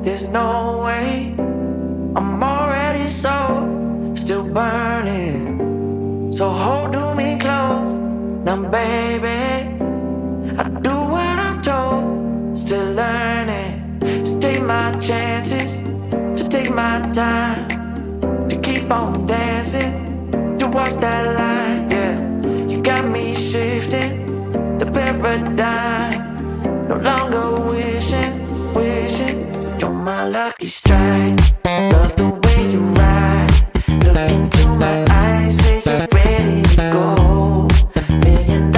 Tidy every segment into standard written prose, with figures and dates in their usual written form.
there's no way. I'm already still burning. So hold me close, now baby. I do what I'm told, still learning to take my chances, to take my time, to keep on dancing, to walk that line, yeah. You got me shifting the paradigm, no longer wishing. You're my lucky strike, love the way you ride. Look into my eyes, say you're ready to go. $1 million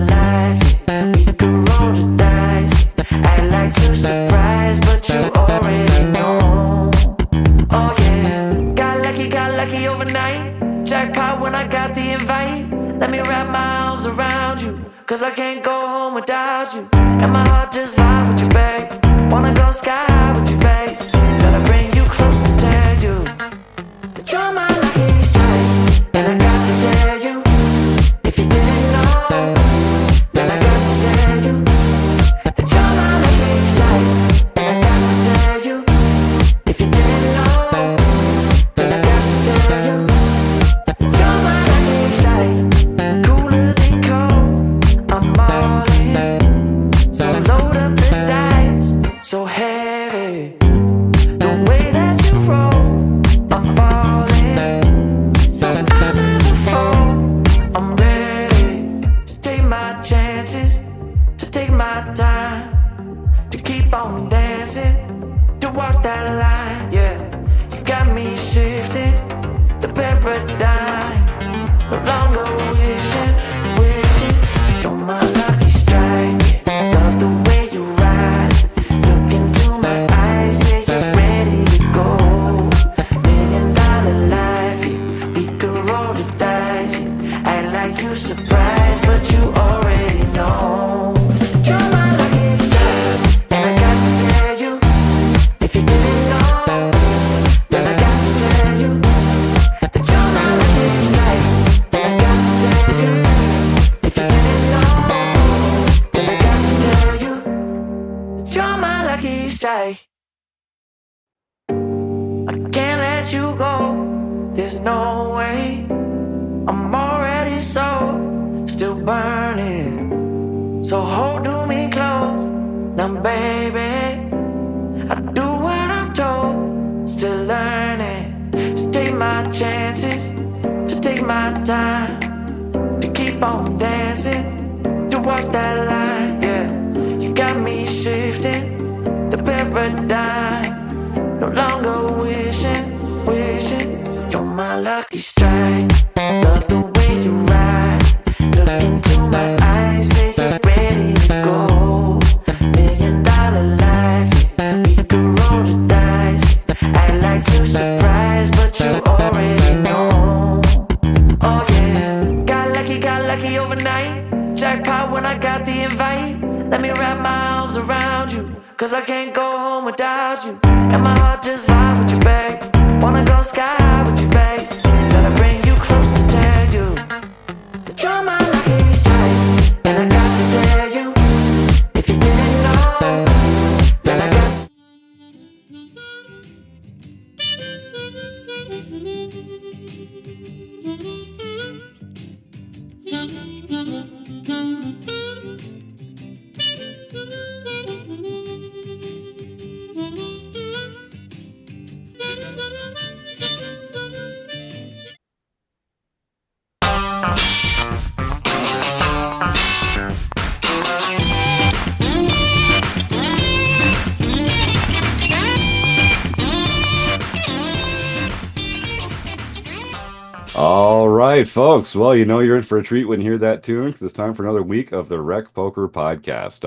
life, yeah, we could roll the dice. Act like you're surprised, but you already know. Oh yeah, got lucky overnight. Jackpot when I got the invite. Let me wrap my arms around you, cause I can't go home without you. And my heart just vibe with you, babe. Wanna go sky high with you, babe. Gotta bring you close to tell you that you're my lucky strike. And I got to tell you, if you didn't know, then I got to tell you that you're my lucky strike. And I got to tell you, if you didn't know, then I got to tell you that you're my lucky strike. Cooler than cold, I'm all in. So load up the dice, so heavy. The way that you roll, I'm falling. So I never fall, I'm ready to take my chances, to take my time, to keep on dancing, to walk that line, yeah. You got me shifting the paradigm, no longer wishing. You're my lucky strike, yeah. Love the way you ride. Look into my eyes, say you're ready to go. $1 million life, yeah, we could roll the dice, yeah. Act like you surprised, but you already know. You're my lucky strike, and I got to tell you, if you didn't know, then I got to tell you that you're my lucky strike. And I got to tell you, if you didn't know, then I got to tell you that you're my lucky strike. I can't let you go, there's no way. I'm already still burning. So hold me close, now baby. I do what I'm told, still learning to take my chances, to take my time, to keep on dancing, to walk that line, yeah. You got me shifting the paradigm, no longer wishing. You're my lucky strike, love the way you ride. Look into my eyes, say you're ready to go. $1 million life, yeah, we could roll the dice. Act like you're surprised, but you already know. Oh yeah, got lucky overnight. Jackpot when I got the invite. Let me wrap my arms around you, cause I can't go home without you. And my heart just vibe with you, babe. Wanna go sky high with you, babe. Gotta bring you close to tell you that you're my lucky strike. And I got to tell you, if you didn't know, then I got to. All right, folks. Well, you know you're in for a treat when you hear that tune because it's time for another week of the RecPoker podcast.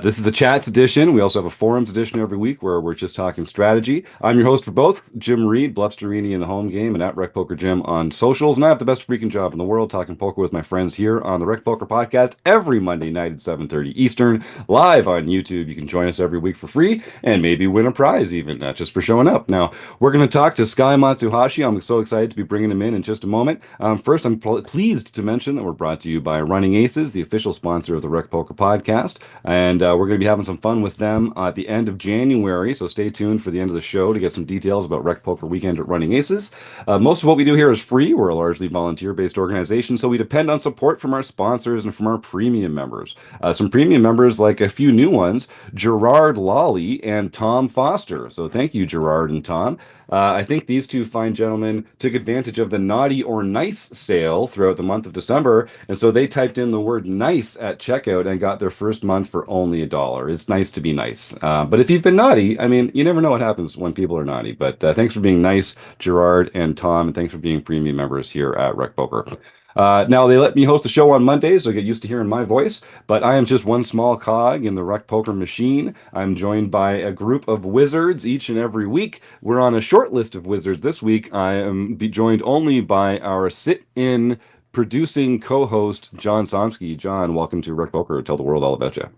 This is the chats edition. We also have a forums edition every week where we're just talking strategy. I'm your host for both, Jim Reed, Bluffsterini in the home game, and at RecPoker Jim on socials. And I have the best freaking job in the world talking poker with my friends here on the RecPoker podcast every Monday night at 7:30 Eastern, live on YouTube. You can join us every week for free and maybe win a prize even, just for showing up. Now, we're going to talk to Sky Matsuhashi. I'm so excited to be bringing him in just a moment. moment. First, I'm pleased to mention that we're brought to you by Running Aces, the official sponsor of the Rec Poker podcast. And we're going to be having some fun with them at the end of January. So stay tuned for the end of the show to get some details about Rec Poker Weekend at Running Aces. Most of what we do here is free. We're a largely volunteer-based organization, so we depend on support from our sponsors and from our premium members. Some premium members, like a few new ones, Gerard Lawley and Tom Foster. So thank you, Gerard and Tom. I think these two fine gentlemen took advantage of the naughty or nice sale throughout the month of December, and so they typed in the word nice at checkout and got their first month for only $1. It's nice to be nice. But if you've been naughty, I mean, you never know what happens when people are naughty. But thanks for being nice, Gerard and Tom, and thanks for being premium members here at Rec Poker. Now, they let me host the show on Mondays, so get used to hearing my voice, but I am just one small cog in the Rec Poker machine. I'm joined by a group of wizards each and every week. We're on a short list of wizards this week. I am joined only by our sit-in producing co-host, John Somsky. John, welcome to Rec Poker. Tell the world all about you.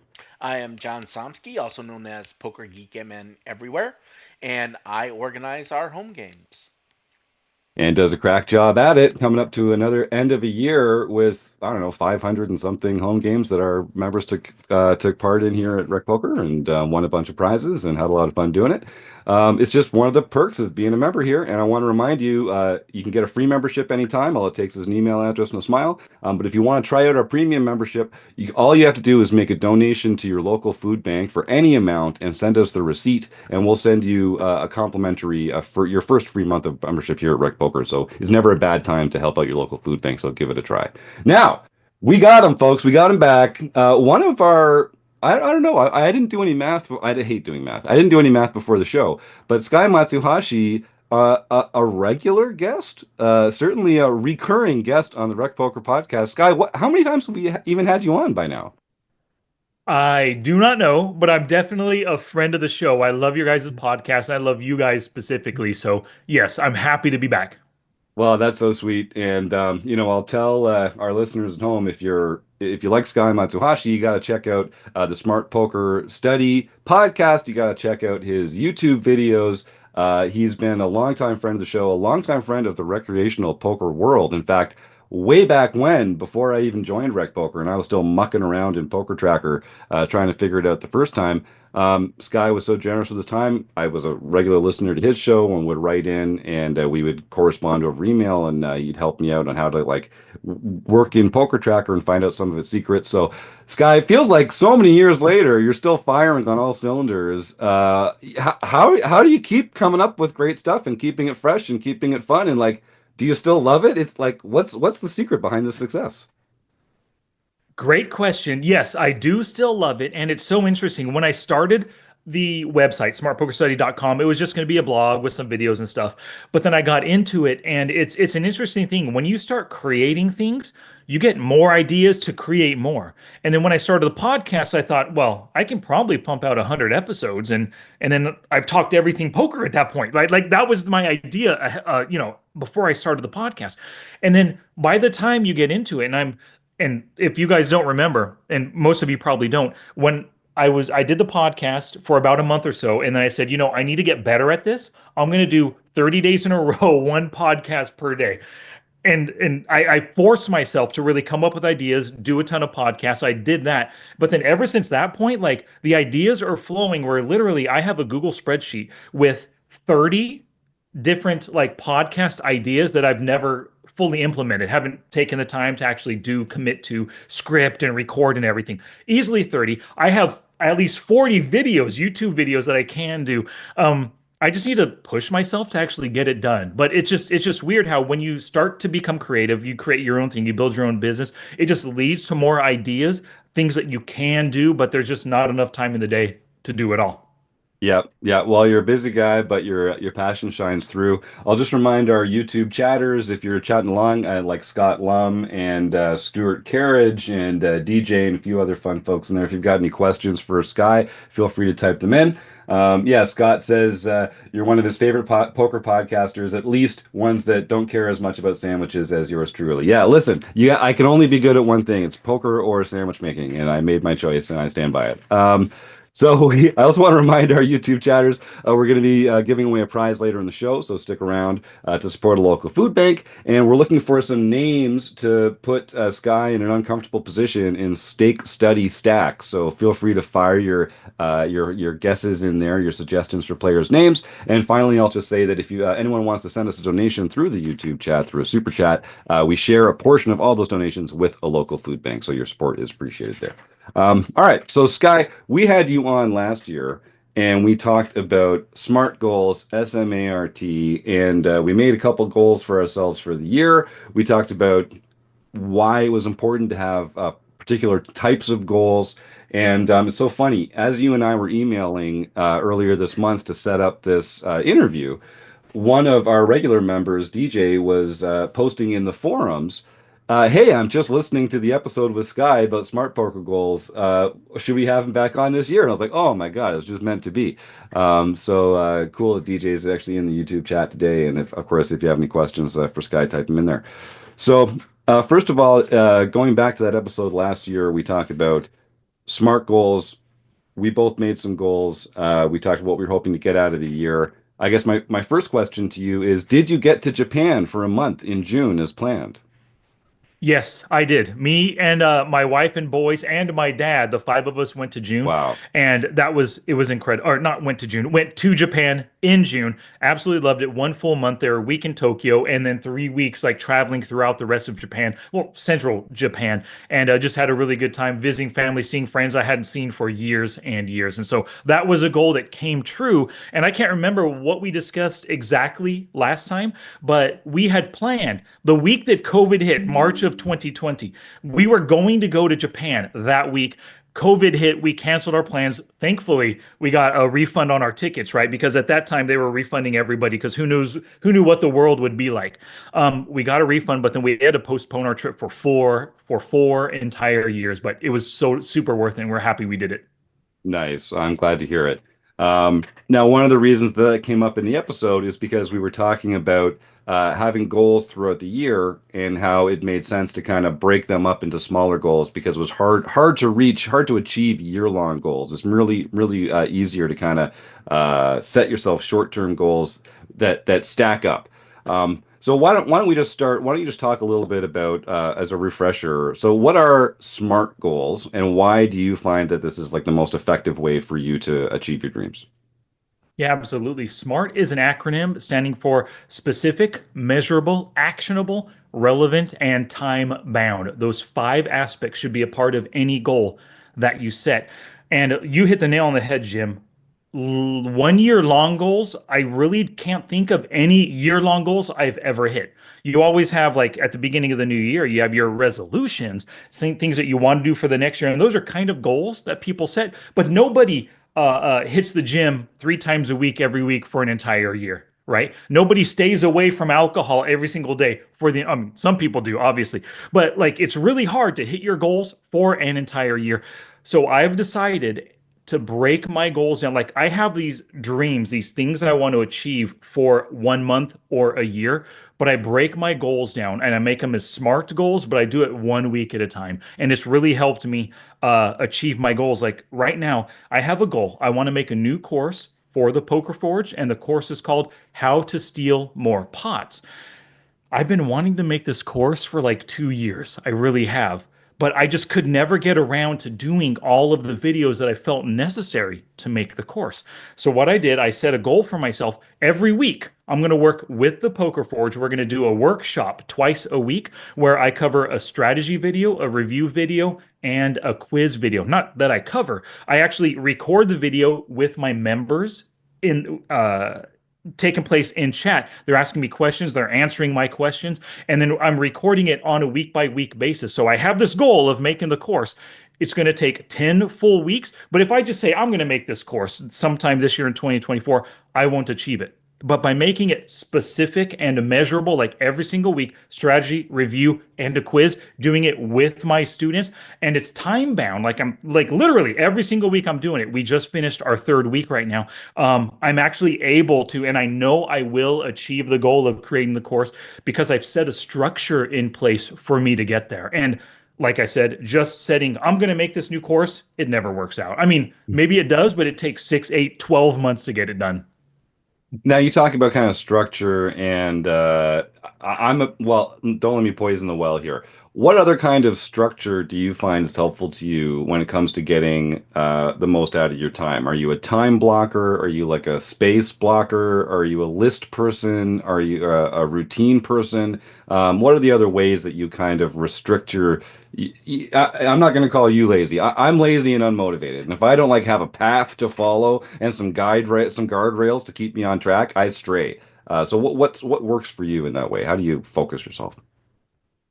I am John Somsky, also known as Poker Geek MN everywhere, and I organize our home games. And does a crack job at it, coming up to another end of a year with, I don't know, 500 and something home games that our members took part in here at Rec Poker, and won a bunch of prizes and had a lot of fun doing it. It's just one of the perks of being a member here, and I want to remind you, you can get a free membership anytime. All it takes is an email address and a smile. But if you want to try out our premium membership, all you have to do is make a donation to your local food bank for any amount and send us the receipt, and we'll send you a complimentary for your first free month of membership here at Rec Poker. So it's never a bad time to help out your local food bank, so give it a try. Now, we got him, folks. We got him back. One of our I don't know. I didn't do any math. I hate doing math. I didn't do any math before the show. But Sky Matsuhashi, a regular guest, certainly a recurring guest on the Rec Poker podcast. Sky, how many times have we even had you on by now? I do not know, but I'm definitely a friend of the show. I love your guys' podcast. And I love you guys specifically. So, yes, I'm happy to be back. Well, that's so sweet. And I'll tell our listeners at home, if you like Sky Matsuhashi, you got to check out the Smart Poker Study podcast. You got to check out his YouTube videos. He's been a longtime friend of the show, a longtime friend of the recreational poker world. In fact, way back when, before I even joined Rec Poker, and I was still mucking around in Poker Tracker, trying to figure it out the first time. Sky was so generous with his time. I was a regular listener to his show and would write in, and we would correspond over email, and he'd help me out on how to work in Poker Tracker and find out some of its secrets. So, Sky, it feels like so many years later, you're still firing on all cylinders. How do you keep coming up with great stuff and keeping it fresh and keeping it fun? And do you still love it? It's what's the secret behind this success? Great question. Yes, I do still love it. And it's so interesting. When I started the website, smartpokerstudy.com, it was just going to be a blog with some videos and stuff. But then I got into it, and it's an interesting thing. When you start creating things, you get more ideas to create more. And then when I started the podcast, I thought, well, I can probably pump out 100 episodes, and then I've talked everything poker at that point, right? Like that was my idea, before I started the podcast. And then by the time you get into it, and if you guys don't remember, and most of you probably don't, when I did the podcast for about a month or so, and then I said, I need to get better at this. I'm going to do 30 days in a row, one podcast per day. And I forced myself to really come up with ideas, do a ton of podcasts. I did that. But then ever since that point, the ideas are flowing where literally I have a Google spreadsheet with 30 different podcast ideas that I've never fully implemented, haven't taken the time to actually commit to script and record and everything. Easily 30. I have at least 40 videos, YouTube videos that I can do. I just need to push myself to actually get it done. But it's just weird how when you start to become creative, you create your own thing, you build your own business, it just leads to more ideas, things that you can do, but there's just not enough time in the day to do it all. Yeah, yeah. Well, you're a busy guy, but your passion shines through. I'll just remind our YouTube chatters, if you're chatting along, like Scott Lum and Stuart Carriage and DJ and a few other fun folks in there. If you've got any questions for Sky, feel free to type them in. Scott says you're one of his favorite poker podcasters, at least ones that don't care as much about sandwiches as yours truly. Yeah, listen, I can only be good at one thing. It's poker or sandwich making, and I made my choice, and I stand by it. So I also want to remind our YouTube chatters we're going to be giving away a prize later in the show, so stick around to support a local food bank. And we're looking for some names to put Sky in an uncomfortable position in Steak Study Stack. So feel free to fire your guesses in there, your suggestions for players' names. And finally, I'll just say that if you anyone wants to send us a donation through the YouTube chat, through a super chat, we share a portion of all those donations with a local food bank. So your support is appreciated there. All right. So, Sky, we had you on last year and we talked about SMART goals, SMART, and we made a couple goals for ourselves for the year. We talked about why it was important to have particular types of goals. And it's so funny, as you and I were emailing earlier this month to set up this interview, one of our regular members, DJ, was posting in the forums, hey, I'm just listening to the episode with Sky about smart poker goals. Should we have him back on this year? And I was like, oh my God, it was just meant to be. So cool that DJ is actually in the YouTube chat today. And if, of course, if you have any questions for Sky, type them in there. So first of all, going back to that episode last year, we talked about smart goals. We both made some goals. We talked about what we were hoping to get out of the year. I guess my first question to you is, did you get to Japan for a month in June as planned? Yes, I did. Me and my wife and boys and my dad, the five of us went to June, Wow. and it was incredible. Or not went to June, went to Japan in June. Absolutely loved it. One full month there, a week in Tokyo, and then 3 weeks like traveling throughout the rest of Japan, well, central Japan, and just had a really good time visiting family, seeing friends I hadn't seen for years and years. And so that was a goal that came true. And I can't remember what we discussed exactly last time, but we had planned the week that COVID hit, March of 2020. We were going to go to Japan that week. COVID hit, we canceled our plans. Thankfully, we got a refund on our tickets, right? Because at that time they were refunding everybody because who knew what the world would be like. We got a refund, but then we had to postpone our trip for four entire years. But it was so super worth it, and we're happy we did it. Nice. I'm glad to hear it. Now, one of the reasons that came up in the episode is because we were talking about having goals throughout the year and how it made sense to kind of break them up into smaller goals because it was hard to reach, hard to achieve year-long goals. It's really easier to kind of set yourself short-term goals that stack up. So why don't we just start? Why don't you just talk a little bit about as a refresher? So what are SMART goals, and why do you find that this is like the most effective way for you to achieve your dreams? Yeah, absolutely. SMART is an acronym standing for specific, measurable, actionable, relevant, and time bound. Those five aspects should be a part of any goal that you set. And you hit the nail on the head, Jim. 1 year long goals, I really can't think of any year long goals I've ever hit. You always have, like, at the beginning of the new year, you have your resolutions, things that you want to do for the next year. And those are kind of goals that people set, but nobody hits the gym 3 times a week every week for an entire year, right? Nobody stays away from alcohol every single day for the, some people do, obviously, but like it's really hard to hit your goals for an entire year. So I've decided to break my goals down. Like I have these dreams, these things I want to achieve for 1 month or a year, but I break my goals down and I make them as SMART goals, but I do it 1 week at a time. And it's really helped me achieve my goals. Like right now, I have a goal. I want to make a new course for the Poker Forge, and the course is called How to Steal More Pots. I've been wanting to make this course for like 2 years. I really have. But I just could never get around to doing all of the videos that I felt necessary to make the course. So what I did, I set a goal for myself every week. I'm going to work with the Poker Forge. We're going to do a workshop twice a week where I cover a strategy video, a review video, and a quiz video. Not that I cover, I actually record the video with my members in taking place in chat. They're asking me questions, they're answering my questions, and then I'm recording it on a week by week basis. So I have this goal of making the course. It's going to take 10 full weeks, but if I just say I'm going to make this course sometime this year in 2024, I won't achieve it. But by making it specific and measurable, like every single week, strategy, review, and a quiz, doing it with my students, and it's time bound. Like I'm like literally every single week I'm doing it. We just finished our 3rd week right now. I'm actually able to, and I know I will achieve the goal of creating the course because I've set a structure in place for me to get there. And like I said, just setting, I'm going to make this new course, it never works out. I mean, maybe it does, but it takes 6, 8, 12 months to get it done. Now you talk about kind of structure and well, don't let me poison the well here. What other kind of structure do you find is helpful to you when it comes to getting the most out of your time? Are you a time blocker? Are you like a space blocker? Are you a list person? Are you a routine person? What are the other ways that you kind of restrict your I'm not going to call you lazy. I'm lazy and unmotivated. And if I don't like have a path to follow and some guardrails to keep me on track, I stray. So what works for you in that way? How do you focus yourself?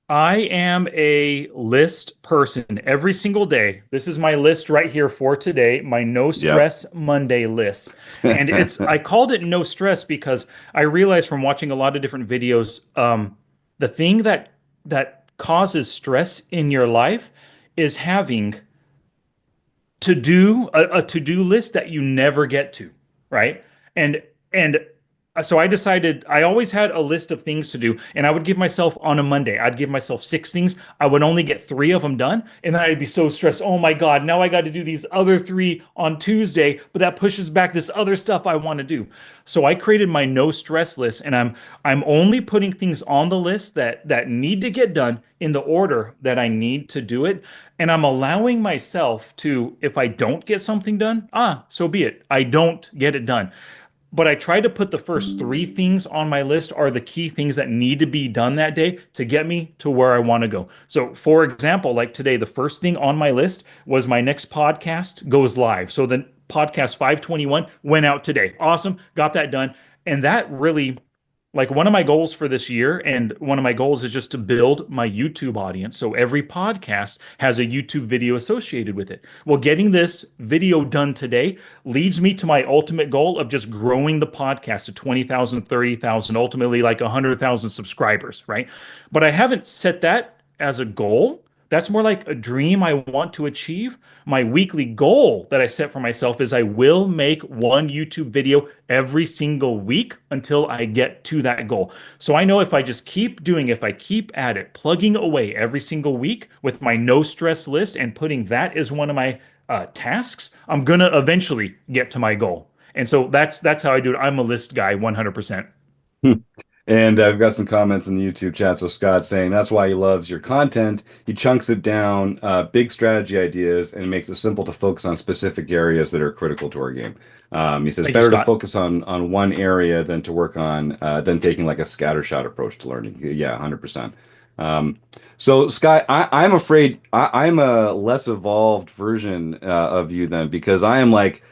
I am a list person every single day. This is my list right here for today, my no Yep. stress Monday list. And I called it no stress because I realized from watching a lot of different videos, the thing that causes stress in your life is having to do a to-do list that you never get to, right? And so I decided I always had a list of things to do, and I would give myself on a Monday, I'd give myself 6 things. I would only get 3 of them done, and then I'd be so stressed. Oh my God, now I got to do these other 3 on Tuesday, but that pushes back this other stuff I want to do. So I created my no stress list, and I'm only putting things on the list that need to get done in the order that I need to do it. And I'm allowing myself to, if I don't get something done, so be it. I don't get it done. But I try to put the first 3 things on my list are the key things that need to be done that day to get me to where I want to go. So, for example, like today, the first thing on my list was my next podcast goes live. So the podcast 521 went out today. Awesome. Got that done. And that really, like, one of my goals for this year, and one of my goals is just to build my YouTube audience. So every podcast has a YouTube video associated with it. Well, getting this video done today leads me to my ultimate goal of just growing the podcast to 20,000, 30,000, ultimately like 100,000 subscribers, right? But I haven't set that as a goal. That's more like a dream I want to achieve. My weekly goal that I set for myself is I will make one YouTube video every single week until I get to that goal. So I know if I just keep doing, if I keep at it, plugging away every single week with my no stress list and putting that as one of my tasks, I'm gonna eventually get to my goal. And so that's how I do it. I'm a list guy, 100%. And I've got some comments in the YouTube chat. So Scott saying that's why he loves your content. He chunks it down, big strategy ideas, and makes it simple to focus on specific areas that are critical to our game. He says Thank you, better to Scott. focus on one area than to work on than taking like a scattershot approach to learning. Yeah, 100%. So Scott, I'm afraid I'm a less evolved version of you then because I am like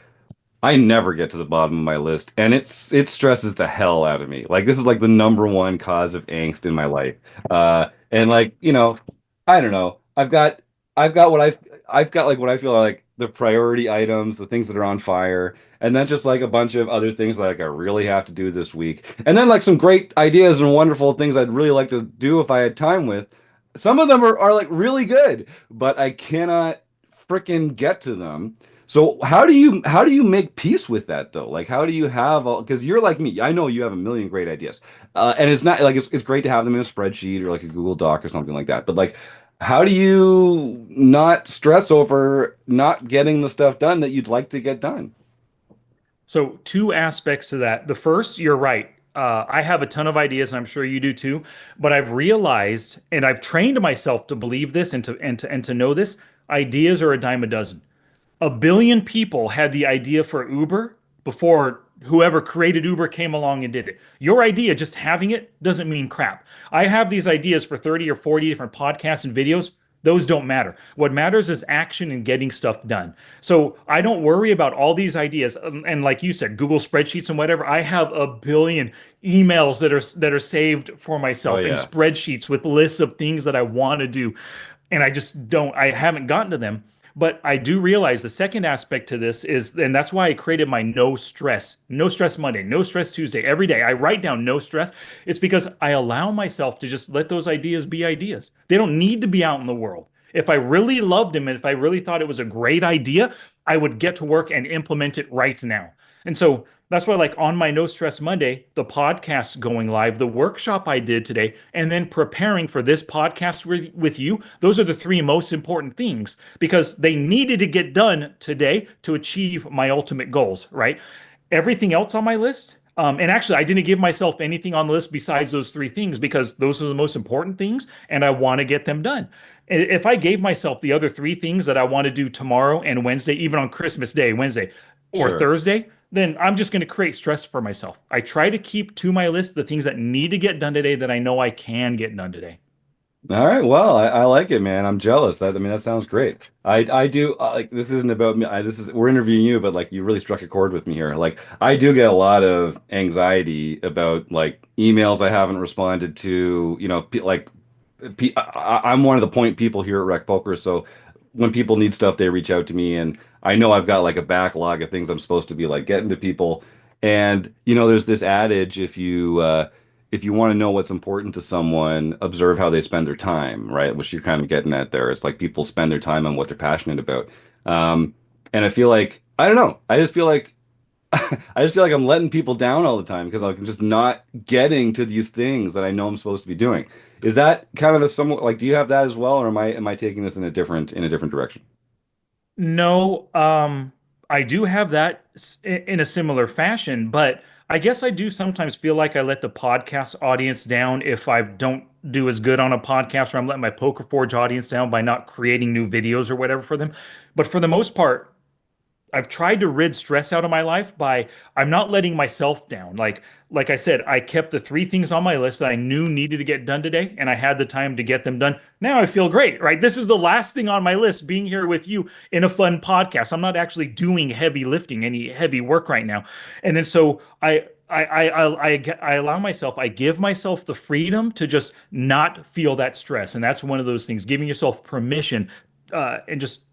I never get to the bottom of my list, and it stresses the hell out of me. Like this is like the number one cause of angst in my life. And like I don't know. I've got I've got like what I feel are like the priority items, the things that are on fire, and then just like a bunch of other things like I really have to do this week, and then like some great ideas and wonderful things I'd really like to do if I had time with. Some of them are like really good, but I cannot freaking get to them. So how do you make peace with that though? Like how do you have all because you're like me. I know you have a million great ideas. And it's not like it's great to have them in a spreadsheet or like a Google Doc or something like that. But like how do you not stress over not getting the stuff done that you'd like to get done? So, 2 aspects to that. The first, you're right. I have a ton of ideas, and I'm sure you do too. But I've realized, and I've trained myself to believe this and to know this: ideas are a dime a dozen. A billion people had the idea for Uber before whoever created Uber came along and did it. Your idea, just having it, doesn't mean crap. I have these ideas for 30 or 40 different podcasts and videos. Those don't matter. What matters is action and getting stuff done. So I don't worry about all these ideas. And like you said, Google spreadsheets and whatever, I have a billion emails that are saved for Oh myself in yeah. spreadsheets with lists of things that I want to do. And I haven't gotten to them. But I do realize the second aspect to this is, and that's why I created my no stress Monday, no stress Tuesday. Every day I write down no stress. It's because I allow myself to just let those ideas be ideas. They don't need to be out in the world. If I really loved them and if I really thought it was a great idea, I would get to work and implement it right now. And so that's why, like on my No Stress Monday, the podcast going live, the workshop I did today, and then preparing for this podcast with you, those are the three most important things because they needed to get done today to achieve my ultimate goals, right? Everything else on my list, and actually, I didn't give myself anything on the list besides those three things because those are the most important things, and I want to get them done. If I gave myself the other three things that I want to do tomorrow and Wednesday, even on Christmas Day, Wednesday or Sure. Thursday, then I'm just going to create stress for myself. I try to keep to my list the things that need to get done today that I know I can get done today. All right. Well, I like it, man. I'm jealous. That I mean, that sounds great. I do like this isn't about me. This is we're interviewing you, but like you really struck a chord with me here. Like I do get a lot of anxiety about like emails I haven't responded to. I'm one of the point people here at Rec Poker, so when people need stuff, they reach out to me, and I know I've got like a backlog of things I'm supposed to be like getting to people. And there's this adage if you want to know what's important to someone, observe how they spend their time, right? Which you're kind of getting at there. It's like people spend their time on what they're passionate about. Um, and I feel like I don't know. I just feel like I just feel like I'm letting people down all the time because I'm just not getting to these things that I know I'm supposed to be doing. Is that kind of a somewhat like, do you have that as well, or am I taking this in a different direction? No, I do have that in a similar fashion, but I guess I do sometimes feel like I let the podcast audience down if I don't do as good on a podcast, or I'm letting my Poker Forge audience down by not creating new videos or whatever for them. But for the most part, I've tried to rid stress out of my life by I'm not letting myself down. Like I said, I kept the three things on my list that I knew needed to get done today, and I had the time to get them done. Now I feel great, right? This is the last thing on my list, being here with you in a fun podcast. I'm not actually doing heavy lifting, any heavy work right now. And then so I allow myself, I give myself the freedom to just not feel that stress. And that's one of those things, giving yourself permission and just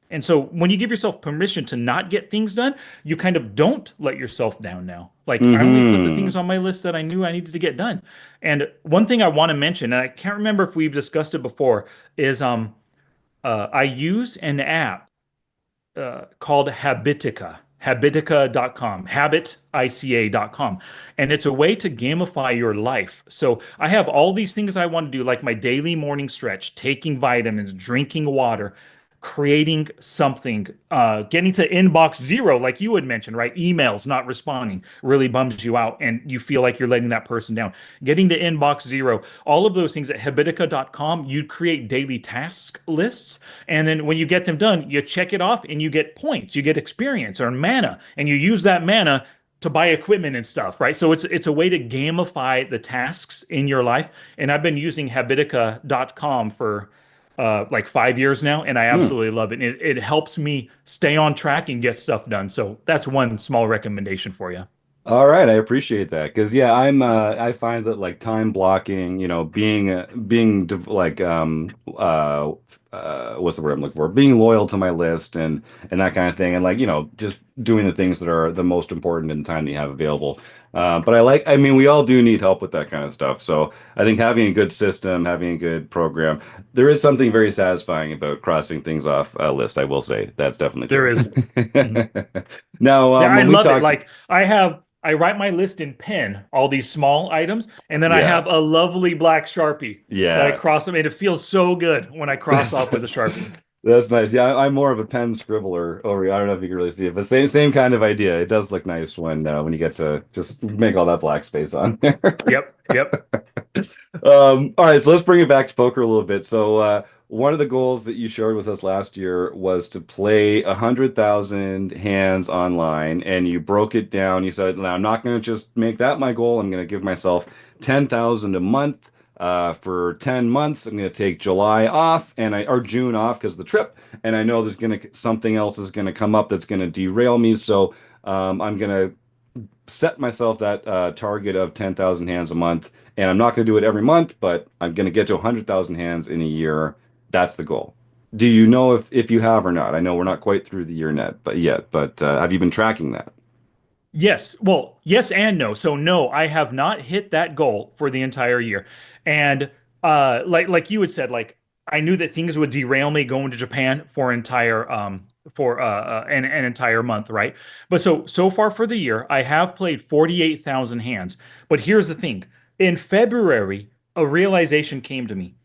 and so when you give yourself permission to not get things done, you kind of don't let yourself down now. Like I only put the Hmm. things on my list that I knew I needed to get done. And one thing I want to mention, and I can't remember if we've discussed it before, is I use an app called Habitica.com, habitica.com. And it's a way to gamify your life. So I have all these things I want to do, like my daily morning stretch, taking vitamins, drinking water, creating something, getting to inbox zero, like you had mentioned, right? Emails not responding really bums you out and you feel like you're letting that person down. Getting to inbox zero, all of those things at habitica.com, you create daily task lists. And then when you get them done, you check it off and you get points, you get experience or mana, and you use that mana to buy equipment and stuff, right? So it's a way to gamify the tasks in your life. And I've been using habitica.com for like 5 years now, and I Hmm. absolutely love it. It helps me stay on track and get stuff done. So that's one small recommendation for you. All right, I appreciate that because yeah, I find that like time blocking, what's the word I'm looking for? Being loyal to my list and that kind of thing, and like just doing the things that are the most important in the time that you have available. But I mean, we all do need help with that kind of stuff. So I think having a good system, having a good program, there is something very satisfying about crossing things off a list. I will say that's definitely There true. is. Mhm. Now, Yeah, I when we love it. talked, Like I write my list in pen, all these small items, and then I yeah, have a lovely black Sharpie that I yeah. cross them, and it feels so good when I cross off with a Sharpie. That's nice. Yeah, I'm more of a pen scribbler over here. I don't know if you can really see it, but same kind of idea. It does look nice when you get to just make all that black space on there. Yep, yep. All right, so let's bring it back to poker a little bit. So, one of the goals that you shared with us last year was to play 100,000 hands online, and you broke it down. You said, "Now I'm not going to just make that my goal. I'm going to give myself 10,000 a month." For 10 months, I'm going to take July off or June off because of the trip. And I know something else is going to come up that's going to derail me. So I'm going to set myself that target of 10,000 hands a month. And I'm not going to do it every month, but I'm going to get to 100,000 hands in a year. That's the goal. Do you know if you have or not? I know we're not quite through the year yet, but have you been tracking that? Yes. Well, yes and no. So no, I have not hit that goal for the entire year. And like you had said, like I knew that things would derail me going to Japan for an entire for an entire month, right? But so far for the year, I have played 48,000 hands. But here's the thing. In February, a realization came to me.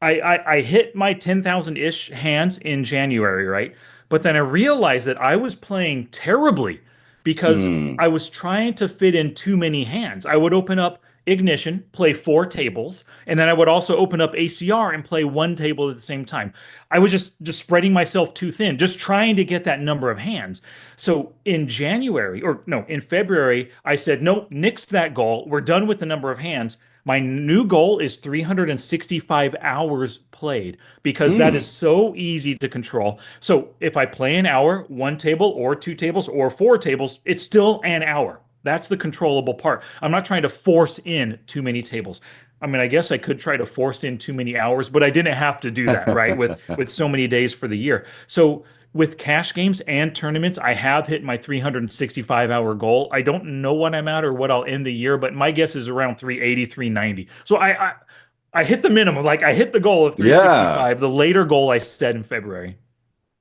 I hit my 10,000-ish hands in January, right? But then I realized that I was playing terribly because Hmm. I was trying to fit in too many hands. I would open up Ignition, play 4 tables, and then I would also open up ACR and play 1 table at the same time. I was just spreading myself too thin, just trying to get that number of hands. So in January, or no, in February, I said, nope, nix that goal. We're done with the number of hands. My new goal is 365 hours played because that is Hmm. so easy to control. So if I play an hour, 1 table or 2 tables or 4 tables, it's still an hour. That's the controllable part. I'm not trying to force in too many tables. I mean, I guess I could try to force in too many hours, but I didn't have to do that, right? With so many days for the year. So with cash games and tournaments, I have hit my 365-hour goal. I don't know what I'm at or what I'll end the year, but my guess is around 380, 390. So I hit the minimum. Like I hit the goal of Yeah. 365, the later goal I set in February.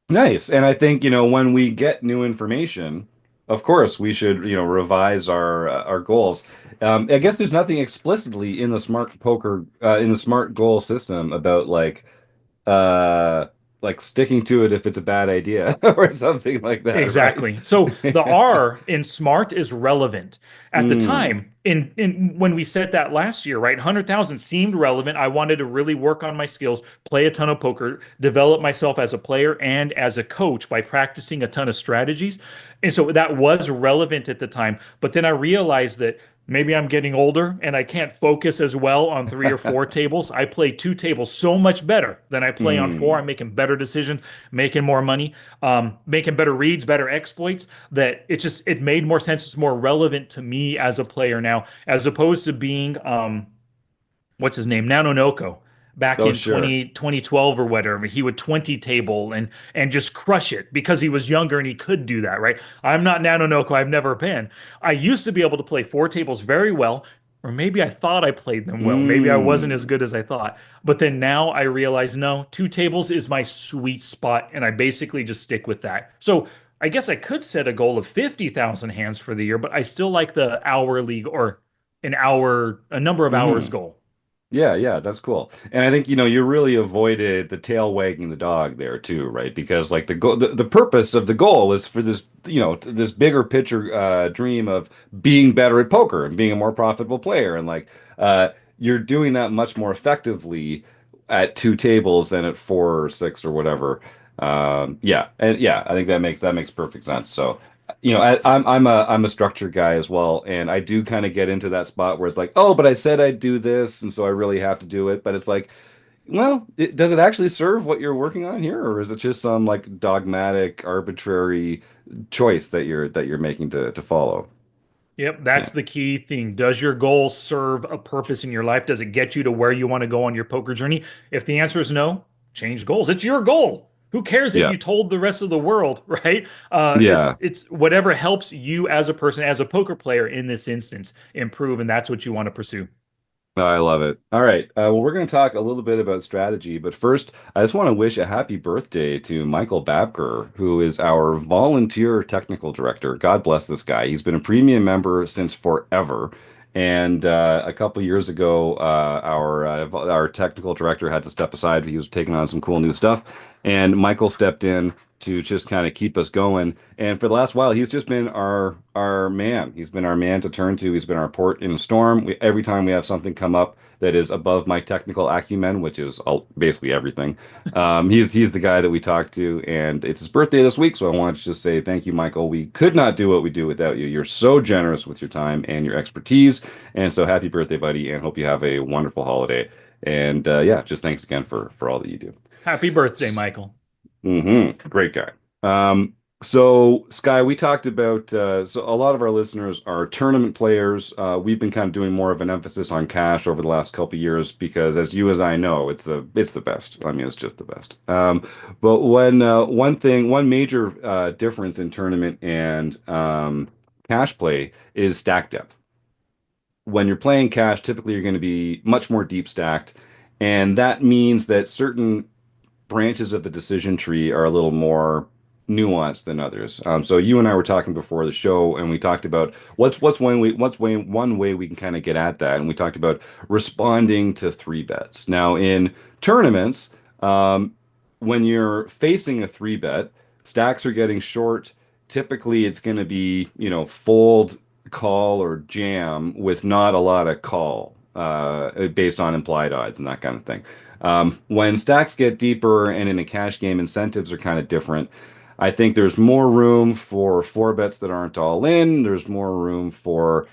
Nice. And I think, when we get new information, of course, we should, revise our goals. I guess there's nothing explicitly in the in the smart goal system about uh like sticking to it if it's a bad idea or something like that, right? Exactly. So the R in smart is relevant. At the Mm. time, in when we said that last year, right? 100,000 seemed relevant. I wanted to really work on my skills, play a ton of poker, develop myself as a player and as a coach by practicing a ton of strategies. And so that was relevant at the time. But then I realized that maybe I'm getting older and I can't focus as well on 3 or 4 tables. I play 2 tables so much better than I play on four. Mm. I'm making better decisions, making more money, making better reads, better exploits. That it made more sense. It's more relevant to me as a player now, as opposed to being what's his name, Nanonoko, back Oh, in sure. 2012 or whatever. He would 20 table and just crush it because he was younger and he could do that, right? I'm not Nanonoko. I've never been. I used to be able to play 4 tables very well. Or maybe I thought I played them well. Maybe I wasn't as Mm. good as I thought. But then now I realize no, 2 tables is my sweet spot, and I basically just stick with that. So I guess I could set a goal of 50,000 hands for the year, but I still like the hour league or a number of hours Hmm. goal. Yeah, yeah, that's cool. And I think, you really avoided the tail wagging the dog there too, right? Because like the purpose of the goal is for this, this bigger picture dream of being better at poker and being a more profitable player. And like you're doing that much more effectively at 2 tables than at 4 or 6 or whatever. Yeah, and yeah, I think that makes perfect sense. So I'm a structure guy as well, and I do kind of get into that spot where it's like, oh, but I said I'd do this, and so I really have to do it. But it's like, well, does it actually serve what you're working on here, or is it just some like dogmatic, arbitrary choice that you're making to follow? Yep, Yeah, that's the key thing. Does your goal serve a purpose in your life? Does it get you to where you want to go on your poker journey? If the answer is no, change goals. It's your goal. Who cares if yeah, you told the rest of the world, right? yeah. It's whatever helps you as a person, as a poker player in this instance, improve, and that's what you want to pursue. No, I love it. All right. Well, we're going to talk a little bit about strategy, but first, I just want to wish a happy birthday to Michael Babker, who is our volunteer technical director. God bless this guy. He's been a premium member since forever. And a couple years ago, our technical director had to step aside. He was taking on some cool new stuff, and Michael stepped in to just kind of keep us going. And for the last while, he's just been our man. He's been our man to turn to. He's been our port in a storm. Every time we have something come up that is above my technical acumen, which is basically everything, he's the guy that we talk to. And it's his birthday this week, so I wanted to just say thank you, Michael. We could not do what we do without you. You're so generous with your time and your expertise. And so happy birthday, buddy, and hope you have a wonderful holiday. And yeah, just thanks again for all that you do. Happy birthday, Michael. Great guy. So Sky, we talked about so a lot of our listeners are tournament players. We've been kind of doing more of an emphasis on cash over the last couple of years because, as you as I know, it's the best. I mean, it's just the best. But one major difference in tournament and cash play is stack depth. When you're playing cash, typically you're going to be much more deep stacked, and that means that certain branches of the decision tree are a little more nuanced than others. So you and I were talking before the show, and we talked about one way we can kind of get at that, and we talked about responding to three bets. Now in tournaments, when you're facing a three bet, stacks are getting short. Typically, it's going to be, fold, call, or jam with not a lot of call, based on implied odds and that kind of thing. When stacks get deeper and in a cash game, incentives are kind of different. I think there's more room for four bets that aren't all in. There's more room for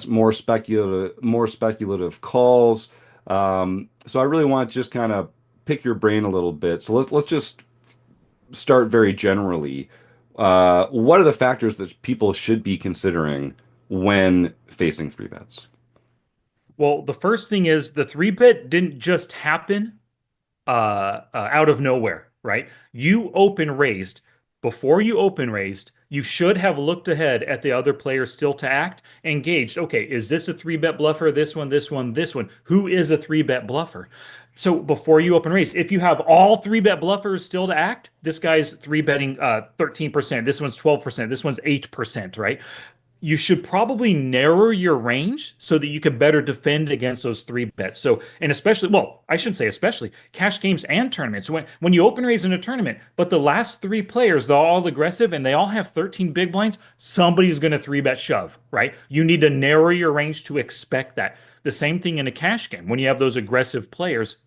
more speculative calls. So I really want to just kind of pick your brain a little bit. So let's just start very generally. What are the factors that people should be considering when facing three bets? Well, the first thing is the three bet didn't just happen out of nowhere, right? You open raised. Before you open raised, you should have looked ahead at the other players still to act, engaged. Okay, is this a three bet bluffer? This one, this one, this one. Who is a three bet bluffer? So before you open raise, if you have all three bet bluffers still to act, this guy's three betting 13%, this one's 12%, this one's 8%, right? You should probably narrow your range so that you can better defend against those three bets. So, and especially, well, I shouldn't say especially, cash games and tournaments. When you open raise in a tournament, but the last three players, they're all aggressive and they all have 13 big blinds, somebody's going to three bet shove, right? You need to narrow your range to expect that. The same thing in a cash game. When you have those aggressive players,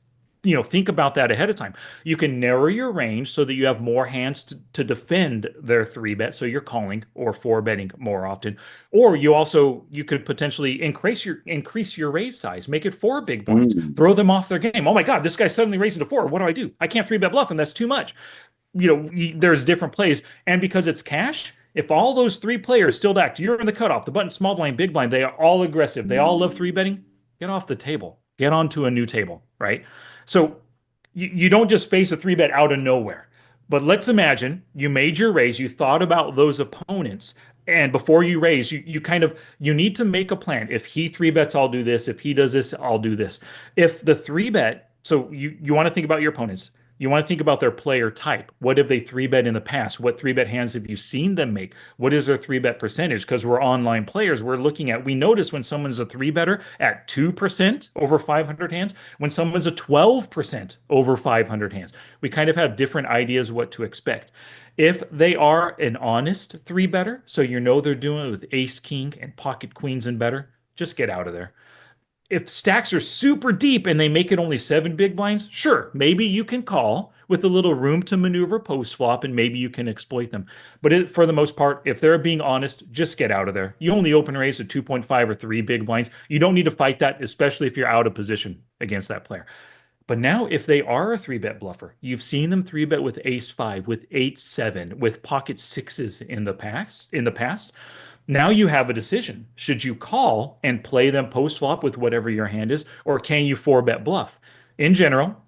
think about that ahead of time. You can narrow your range so that you have more hands to defend their three bet, so you're calling or four betting more often. Or you could potentially increase your raise size, make it four big blinds, Mm. throw them off their game. Oh my God, this guy's suddenly raising to four. What do? I can't three bet bluff, and that's too much. There's different plays, and because it's cash. If all those three players still act, you're in the cutoff, the button, small blind, big blind, they are all aggressive. They all love three betting. Get off the table. Get onto a new table, right? So you don't just face a three bet out of nowhere. But let's imagine you made your raise, you thought about those opponents, and before you raise, you need to make a plan. If he three bets, I'll do this. If he does this, I'll do this. If the three bet, so you want to think about your opponents. You want to think about their player type. What have they three bet in the past? What three bet hands have you seen them make? What is their three bet percentage? Because we're online players, we notice when someone's a three better at 2% over 500 hands, when someone's a 12% over 500 hands. We kind of have different ideas what to expect. If they are an honest three better, so they're doing it with ace king and pocket queens and better, just get out of there. If stacks are super deep and they make it only seven big blinds, sure, maybe you can call with a little room to maneuver post flop and maybe you can exploit them. But for the most part, if they're being honest, just get out of there. You only open raise at 2.5 or 3 big blinds. You don't need to fight that, especially if you're out of position against that player. But now, if they are a three bet bluffer, you've seen them three bet with ace five, with eight seven, with pocket sixes in the past. Now you have a decision. Should you call and play them post flop with whatever your hand is, or can you four bet bluff? In general,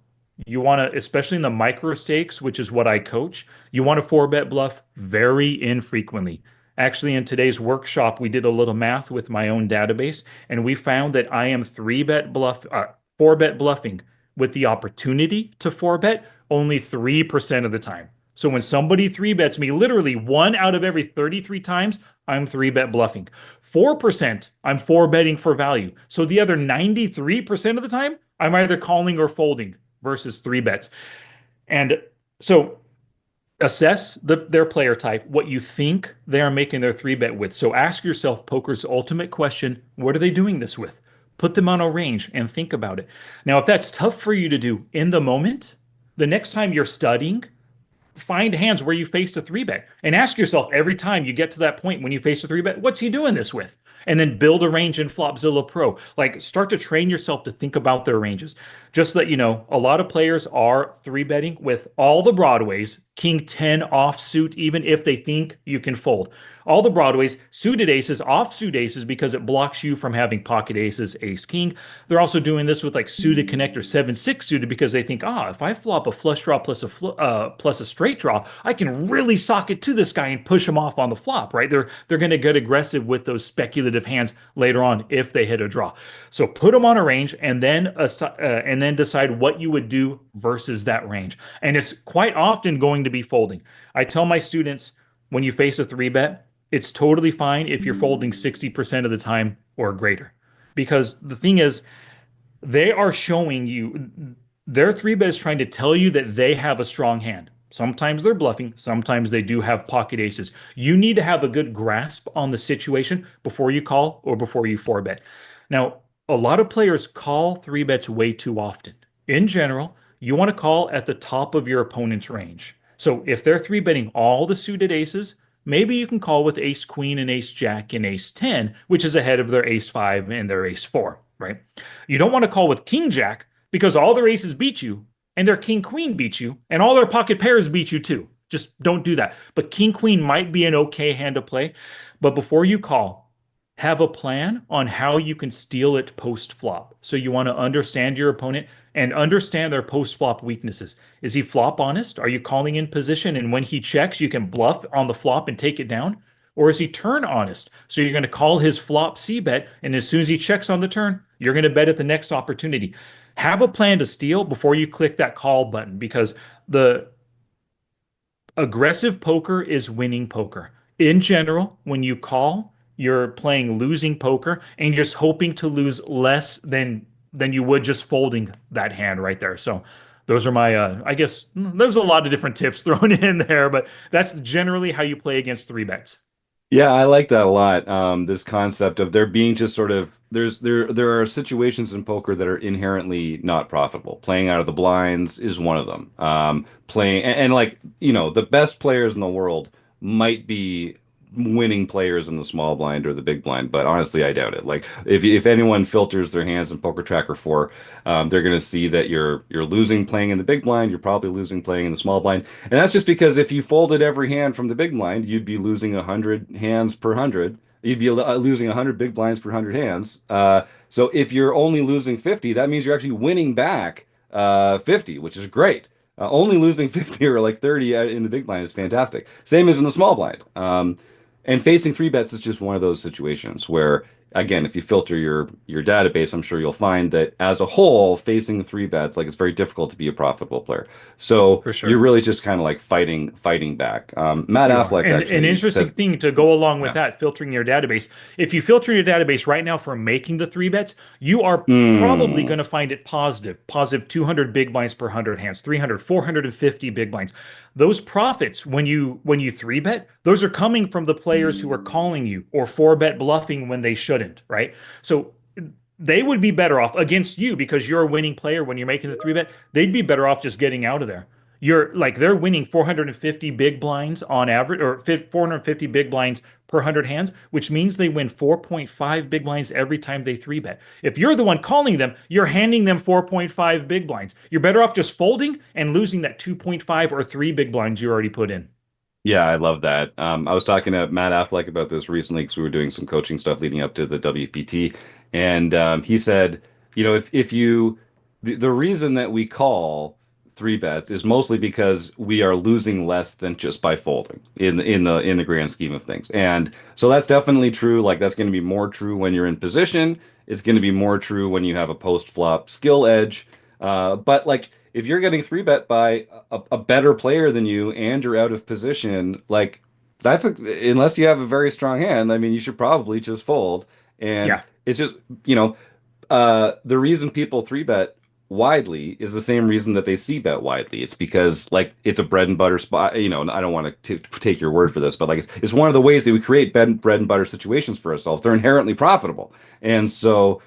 you want to, especially in the micro stakes, which is what I coach, you want to four bet bluff very infrequently. Actually, in today's workshop, we did a little math with my own database, and we found that I am four bet bluffing with the opportunity to four bet only 3% of the time. So when somebody three bets me, literally one out of every 33 times, I'm three bet bluffing. 4%, I'm four betting for value. So the other 93% of the time, I'm either calling or folding versus three bets. And so assess their player type, what you think they are making their three bet with. So ask yourself poker's ultimate question, what are they doing this with? Put them on a range and think about it. Now, if that's tough for you to do in the moment, the next time you're studying, find hands where you face a three bet and ask yourself every time you get to that point when you face a three bet, what's he doing this with? And then build a range in Flopzilla Pro. Like start to train yourself to think about their ranges. Just so that you know, a lot of players are three betting with all the broadways, king 10 offsuit, even if they think you can fold. All the broadways, suited aces, offsuit aces, because it blocks you from having pocket aces, ace king. They're also doing this with like suited connector 7-6 suited because they think, if I flop a flush draw plus a straight draw, I can really sock it to this guy and push him off on the flop, right? They're going to get aggressive with those speculative manipulative hands later on if they hit a draw. So put them on a range and then decide what you would do versus that range. And it's quite often going to be folding. I tell my students when you face a three bet, it's totally fine if you're folding 60% of the time or greater. Because the thing is, they are showing you their three bet is trying to tell you that they have a strong hand. Sometimes they're bluffing, sometimes they do have pocket aces. You need to have a good grasp on the situation before you call or before you four bet. Now, a lot of players call three bets way too often. In general, you want to call at the top of your opponent's range. So if they're three betting all the suited aces, maybe you can call with ace queen and ace jack and ace 10, which is ahead of their ace 5 and their ace 4, right? You don't want to call with king jack because all their aces beat you and their king queen beat you and all their pocket pairs beat you too. Just don't do that. But king queen might be an okay hand to play. But before you call, have a plan on how you can steal it post flop. So you want to understand your opponent and understand their post flop weaknesses. Is he flop honest? Are you calling in position? And when he checks, you can bluff on the flop and take it down? Or is he turn honest? So you're going to call his flop C bet. And as soon as he checks on the turn, you're going to bet at the next opportunity. Have a plan to steal before you click that call button because the aggressive poker is winning poker. In general, when you call, you're playing losing poker and you're just hoping to lose less than you would just folding that hand right there. So those are my I guess there's a lot of different tips thrown in there, but that's generally how you play against three bets. Yeah, I like that a lot. This concept of there being just sort of there are situations in poker that are inherently not profitable. Playing out of the blinds is one of them. Playing and like, the best players in the world might be winning players in the small blind or the big blind, but honestly, I doubt it. Like if anyone filters their hands in Poker Tracker 4, they're going to see that you're losing playing in the big blind. You're probably losing playing in the small blind, and that's just because if you folded every hand from the big blind, you'd be losing 100 hands per hundred. You'd be losing 100 big blinds per 100 hands. So if you're only losing 50, that means you're actually winning back 50, which is great. Only losing 50 or like 30 in the big blind is fantastic. Same as in the small blind. And facing three bets is just one of those situations where, again, if you filter your database, I'm sure you'll find that as a whole, facing three bets, like it's very difficult to be a profitable player. So For sure. you're really just kind of like fighting back. Matt You are. Affleck And actually an interesting says, thing to go along with yeah. that, filtering your database. If you filter your database right now for making the three bets, you are probably Mm, going to find it positive 200 big blinds per 100 hands, 300, 450 big blinds. Those profits when you three bet, those are coming from the players who are calling you or four bet bluffing when they shouldn't, right? So they would be better off against you because you're a winning player when you're making the three bet. They'd be better off just getting out of there. You're like they're winning 450 big blinds on average, or 450 big blinds per 100 hands, which means they win 4.5 big blinds every time they three bet. If you're the one calling them, you're handing them 4.5 big blinds. You're better off just folding and losing that 2.5 or 3 big blinds you already put in. yeah, I love that. I was talking to Matt Affleck about this recently because we were doing some coaching stuff leading up to the WPT, and he said, if you the reason that we call three bets is mostly because we are losing less than just by folding in the grand scheme of things. And so that's definitely true. Like that's going to be more true when you're in position. It's going to be more true when you have a post flop skill edge. But like if you're getting three bet by a better player than you and you're out of position, like unless you have a very strong hand, I mean, you should probably just fold. And Yeah, it's just, the reason people three bet widely is the same reason that they see bet widely. It's because like it's a bread and butter spot. And I don't want to take your word for this, but like it's one of the ways that we create bread and butter situations for ourselves. They're inherently profitable, and so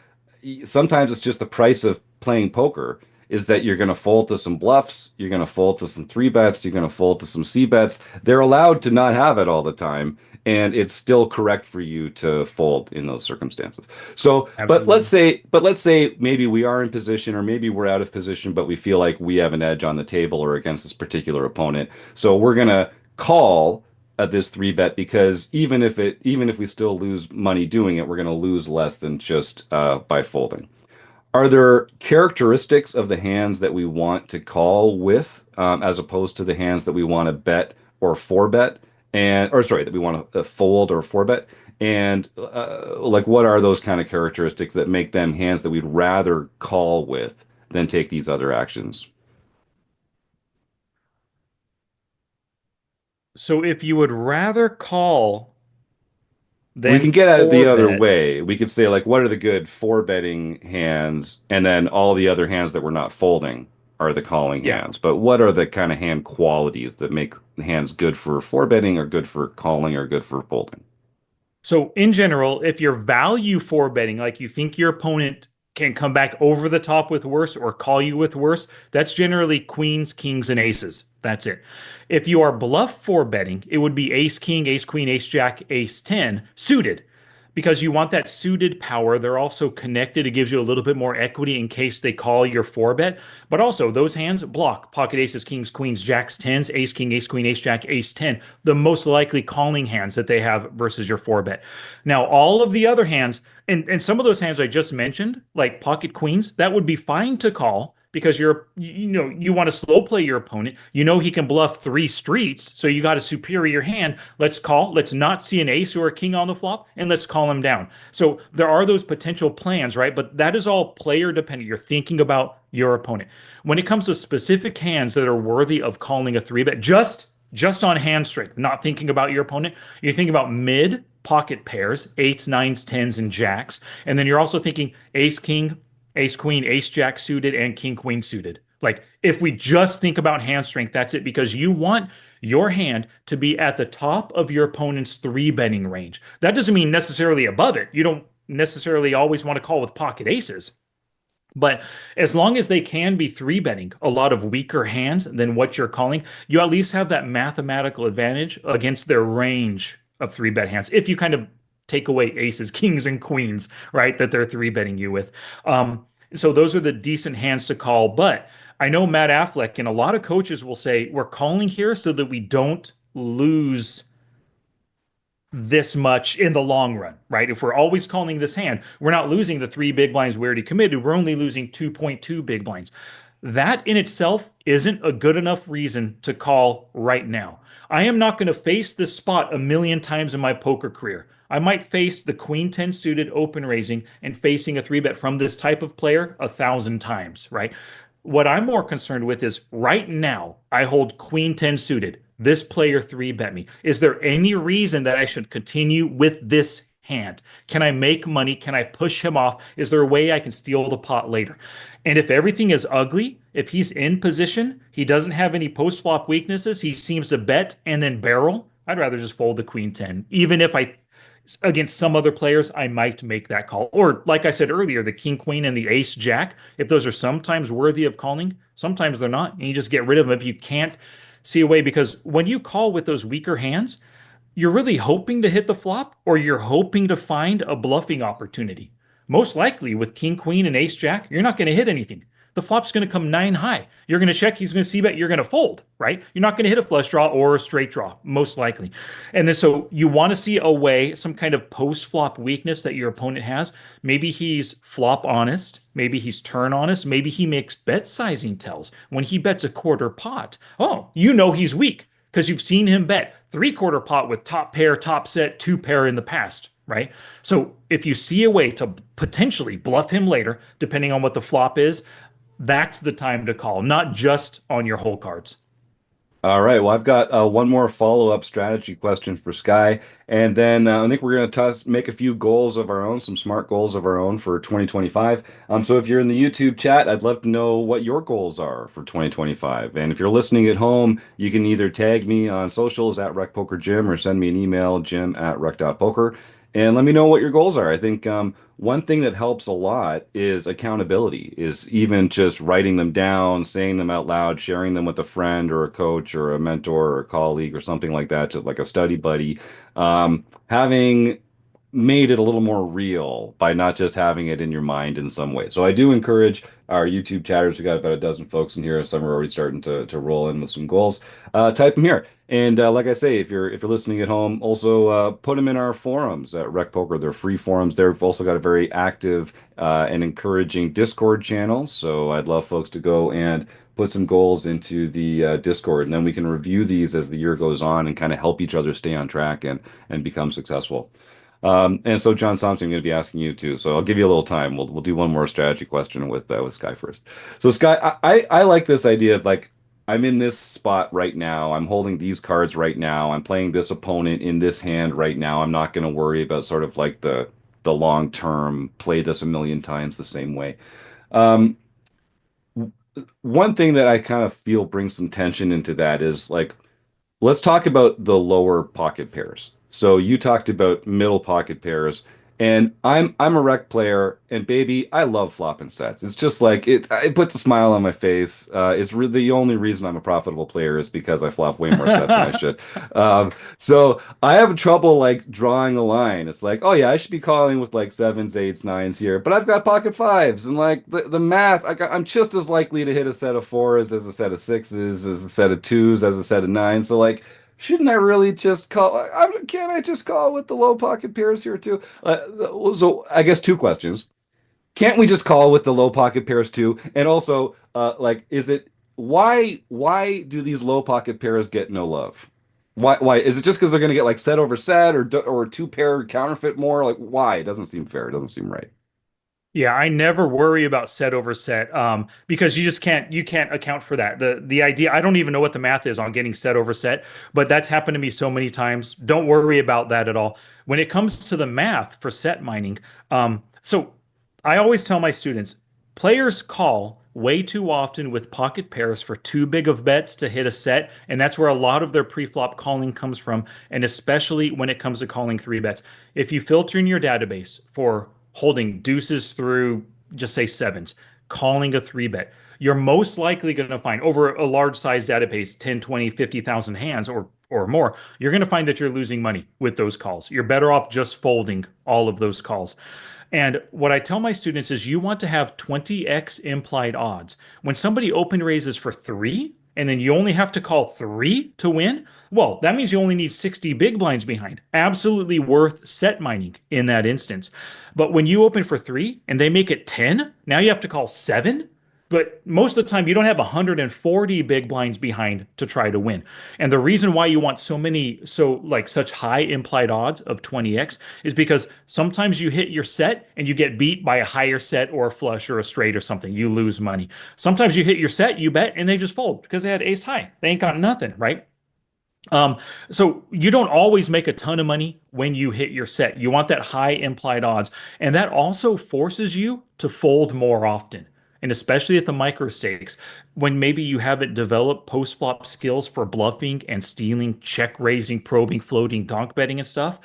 sometimes it's just the price of playing poker is that you're going to fold to some bluffs, you're going to fold to some three bets, you're going to fold to some C bets. They're allowed to not have it all the time, and it's still correct for you to fold in those circumstances. So, but let's absolutely. say, but let's say maybe we are in position, or maybe we're out of position, but we feel like we have an edge on the table or against this particular opponent. So we're going to call this three bet because even if we still lose money doing it, we're going to lose less than just by folding. Are there characteristics of the hands that we want to call with, as opposed to the hands that we want to bet or four bet, or sorry, that we want to fold or four bet? And like, what are those kind of characteristics that make them hands that we'd rather call with than take these other actions? So if you would rather call We than can get at it four the other bet, way. We could say, like, what are the good four betting hands, and then all the other hands that we're not folding are the calling yeah. hands. But what are the kind of hand qualities that make hands good for four betting, or good for calling, or good for folding? So in general, if you're value four betting, like you think your opponent can come back over the top with worse or call you with worse, that's generally queens, kings, and aces. That's it. If you are bluff four betting, it would be ace, king, ace, queen, ace, jack, ace, 10 suited because you want that suited power. They're also connected. It gives you a little bit more equity in case they call your four bet. But also, those hands block pocket aces, kings, queens, jacks, tens, ace, king, ace, queen, ace, jack, ace, 10, the most likely calling hands that they have versus your four bet. Now, all of the other hands, and some of those hands I just mentioned, like pocket queens, that would be fine to call because you want to slow play your opponent. You know he can bluff three streets, so you got a superior hand. Let's call. Let's not see an ace or a king on the flop, and let's call him down. So there are those potential plans, right? But that is all player dependent. You're thinking about your opponent. When it comes to specific hands that are worthy of calling a three bet, just on hand strength, not thinking about your opponent, you're thinking about mid pocket pairs, eights, nines, tens, and jacks, and then you're also thinking ace, king, ace queen, ace jack suited, and king queen suited. Like if we just think about hand strength, that's it because you want your hand to be at the top of your opponent's three betting range. That doesn't mean necessarily above it. You don't necessarily always want to call with pocket aces. But as long as they can be three betting a lot of weaker hands than what you're calling, you at least have that mathematical advantage against their range of three bet hands. If you kind of take away aces, kings, and queens, right, that they're three betting you with. So those are the decent hands to call. But I know Matt Affleck and a lot of coaches will say we're calling here so that we don't lose this much in the long run, right? If we're always calling this hand, we're not losing the three big blinds we already committed. We're only losing 2.2 big blinds. That in itself isn't a good enough reason to call right now. I am not going to face this spot a million times in my poker career. I might face the queen 10 suited open raising and facing a three bet from this type of player 1,000 times, right? What I'm more concerned with is right now, I hold queen 10 suited. This player three bet me. Is there any reason that I should continue with this hand? Can I make money? Can I push him off? Is there a way I can steal the pot later? And if everything is ugly, if he's in position, he doesn't have any post flop weaknesses, he seems to bet and then barrel, I'd rather just fold the queen 10. Even if I against some other players, I might make that call. Or, like I said earlier, the king, queen, and the ace, jack, if those are sometimes worthy of calling, sometimes they're not. And you just get rid of them if you can't see a way. Because when you call with those weaker hands, you're really hoping to hit the flop or you're hoping to find a bluffing opportunity. Most likely with king, queen, and ace, jack, you're not going to hit anything. The flop's going to come nine high. You're going to check, he's going to see bet, you're going to fold, right? You're not going to hit a flush draw or a straight draw, most likely. And then so you want to see a way, some kind of post flop weakness that your opponent has. Maybe he's flop honest. Maybe he's turn honest. Maybe he makes bet sizing tells when he bets a quarter pot. Oh, you know he's weak because you've seen him bet three-quarter pot with top pair, top set, two pair in the past, right? So if you see a way to potentially bluff him later, depending on what the flop is, that's the time to call, not just on your whole cards. All right. Well, I've got one more follow-up strategy question for Sky, and then I think we're going to make a few goals of our own, some smart goals of our own for 2025. So if you're in the YouTube chat, I'd love to know what your goals are for 2025. And if you're listening at home, you can either tag me on socials at RecPokerGym or send me an email, jim@rec.poker, and let me know what your goals are. I think one thing that helps a lot is accountability, is even just writing them down, saying them out loud, sharing them with a friend or a coach or a mentor or a colleague or something like that, just like a study buddy. Having made it a little more real by not just having it in your mind in some way. So I do encourage our YouTube chatters. We got about a dozen folks in here. Some are already starting to roll in with some goals. Type them here. And like I say, if you're listening at home, also put them in our forums at RecPoker. They're free forums. They've also got a very active and encouraging Discord channel. So I'd love folks to go and put some goals into the Discord, and then we can review these as the year goes on and kind of help each other stay on track and become successful. And so, John Thompson, I'm going to be asking you too. So I'll give you a little time. We'll do one more strategy question with Sky first. So Sky, I like this idea of like I'm in this spot right now. I'm holding these cards right now. I'm playing this opponent in this hand right now. I'm not going to worry about sort of like the long term, play this a million times the same way. Um, One thing that I kind of feel brings some tension into that is like let's talk about the lower pocket pairs. So you talked about middle pocket pairs, and I'm a rec player, and baby, I love flopping sets. It's just like it puts a smile on my face. It's really the only reason I'm a profitable player is because I flop way more sets than I should. So I have trouble like drawing a line. It's like, oh yeah, I should be calling with like sevens, eights, nines here, but I've got pocket fives, and like the math, I'm just as likely to hit a set of fours as a set of sixes, as a set of twos, as a set of nines. So like shouldn't I really just call? Can't I just call with the low pocket pairs here too? So I guess two questions. Can't we just call with the low pocket pairs too? And also, like, is it why do these low pocket pairs get no love? Why is it just because they're going to get like set over set or two pair counterfeit more? Like why? It doesn't seem fair. It doesn't seem right. Yeah, I never worry about set over set because you can't account for that. The idea I don't even know what the math is on getting set over set, but that's happened to me so many times. Don't worry about that at all. When it comes to the math for set mining, so I always tell my students, players call way too often with pocket pairs for too big of bets to hit a set, and that's where a lot of their pre-flop calling comes from, and especially when it comes to calling three bets. If you filter in your database for holding deuces through just say sevens, calling a three bet, you're most likely going to find over a large size database, 10, 20, 50,000 hands or more, you're going to find that you're losing money with those calls. You're better off just folding all of those calls. And what I tell my students is you want to have 20x implied odds. When somebody open raises for three, and then you only have to call three to win, well, that means you only need 60 big blinds behind. Absolutely worth set mining in that instance. But when you open for three and they make it 10, now you have to call seven. But most of the time, you don't have 140 big blinds behind to try to win. And the reason why you want such high implied odds of 20x is because sometimes you hit your set and you get beat by a higher set or a flush or a straight or something. You lose money. Sometimes you hit your set, you bet, and they just fold because they had ace high. They ain't got nothing, right? So you don't always make a ton of money when you hit your set. You want that high implied odds. And that also forces you to fold more often. And especially at the micro stakes, when maybe you haven't developed post flop skills for bluffing and stealing, check raising, probing, floating, donk betting, and stuff,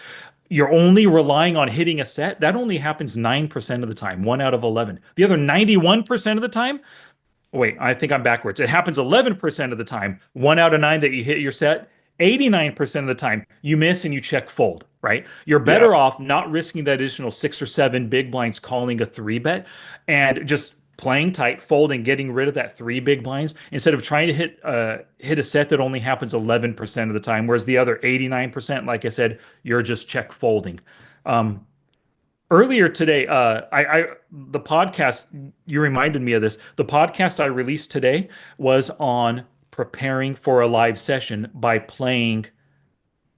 you're only relying on hitting a set. That only happens 9% of the time, 1 out of 11. The other 91% of the time, wait, I think I'm backwards. It happens 11% of the time, 1 out of 9 that you hit your set. 89% of the time, you miss and you check fold, right? You're Yeah. better off not risking that additional 6 or 7 big blinds calling a three bet and just playing tight, folding, getting rid of that 3 big blinds instead of trying to hit a set that only happens 11% of the time, whereas the other 89%, like I said, you're just check folding. Um, Earlier today, the podcast you reminded me of this. The podcast I released today was on preparing for a live session by playing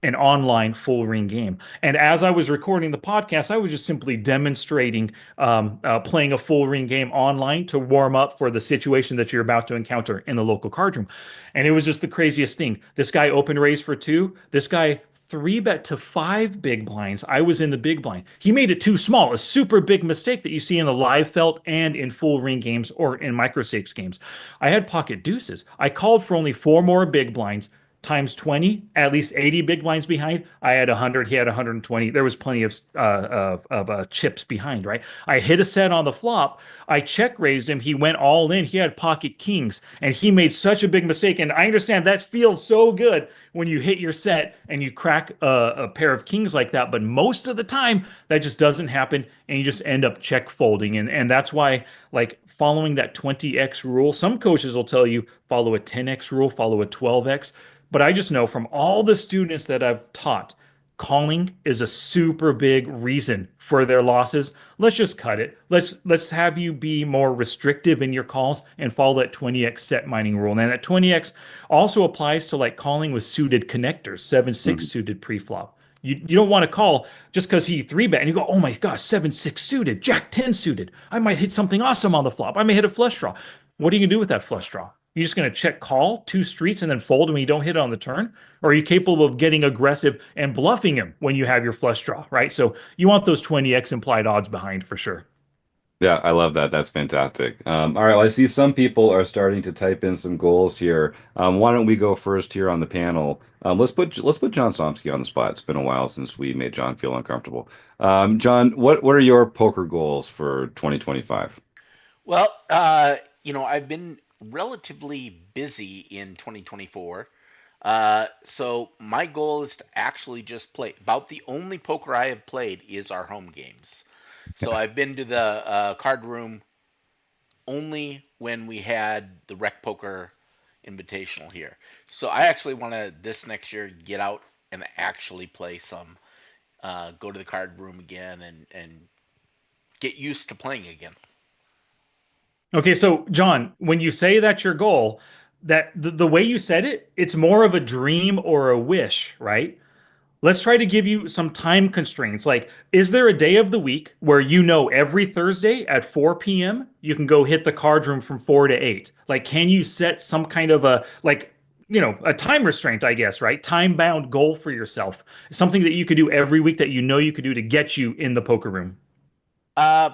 an online full ring game. And as I was recording the podcast, I was just simply demonstrating playing a full ring game online to warm up for the situation that you're about to encounter in the local card room. And it was just the craziest thing. This guy open raised for two. This guy three bet to 5 big blinds. I was in the big blind. He made it too small, a super big mistake that you see in the live felt and in full ring games or in micro stakes games. I had pocket deuces. I called for only 4 more big blinds times 20, at least 80 big blinds behind. I had 100, he had 120. There was plenty of chips behind, right? I hit a set on the flop. I check raised him. He went all in. He had pocket kings, and he made such a big mistake. And I understand that feels so good when you hit your set and you crack a pair of kings like that. But most of the time, that just doesn't happen, and you just end up check folding. And that's why, like, following that 20x rule, some coaches will tell you follow a 10x rule, follow a 12x. But I just know from all the students that I've taught, calling is a super big reason for their losses. Let's just cut it. Let's have you be more restrictive in your calls and follow that 20x set mining rule. And that 20x also applies to like calling with suited connectors, 7-6 suited pre-flop. You don't want to call just because he 3-bet and you go, oh my gosh, 7-6 suited, Jack 10 suited. I might hit something awesome on the flop. I may hit a flush draw. What are you gonna do with that flush draw? You're just gonna check call 2 streets and then fold when you don't hit it on the turn? Or are you capable of getting aggressive and bluffing him when you have your flush draw, right? So you want those 20x implied odds behind for sure. Yeah, I love that. That's fantastic. All right, well, I see some people are starting to type in some goals here. Why don't we go first here on the panel? Let's put John Somsky on the spot. It's been a while since we made John feel uncomfortable. John, what are your poker goals for 2025? Well, I've been relatively busy in 2024. So my goal is to actually just play. About the only poker I have played is our home games. So I've been to the card room only when we had the RecPoker Invitational here. So I actually want to this next year get out and actually play some, go to the card room again and get used to playing again. Okay, so John, when you say that's your goal, that the way you said it, it's more of a dream or a wish, right? Let's try to give you some time constraints. Like, is there a day of the week where you know every Thursday at 4 p.m. you can go hit the card room from 4 to 8? Like, can you set some kind of a like, a time restraint, I guess, right? Time-bound goal for yourself. Something that you could do every week that you know you could do to get you in the poker room. Uh,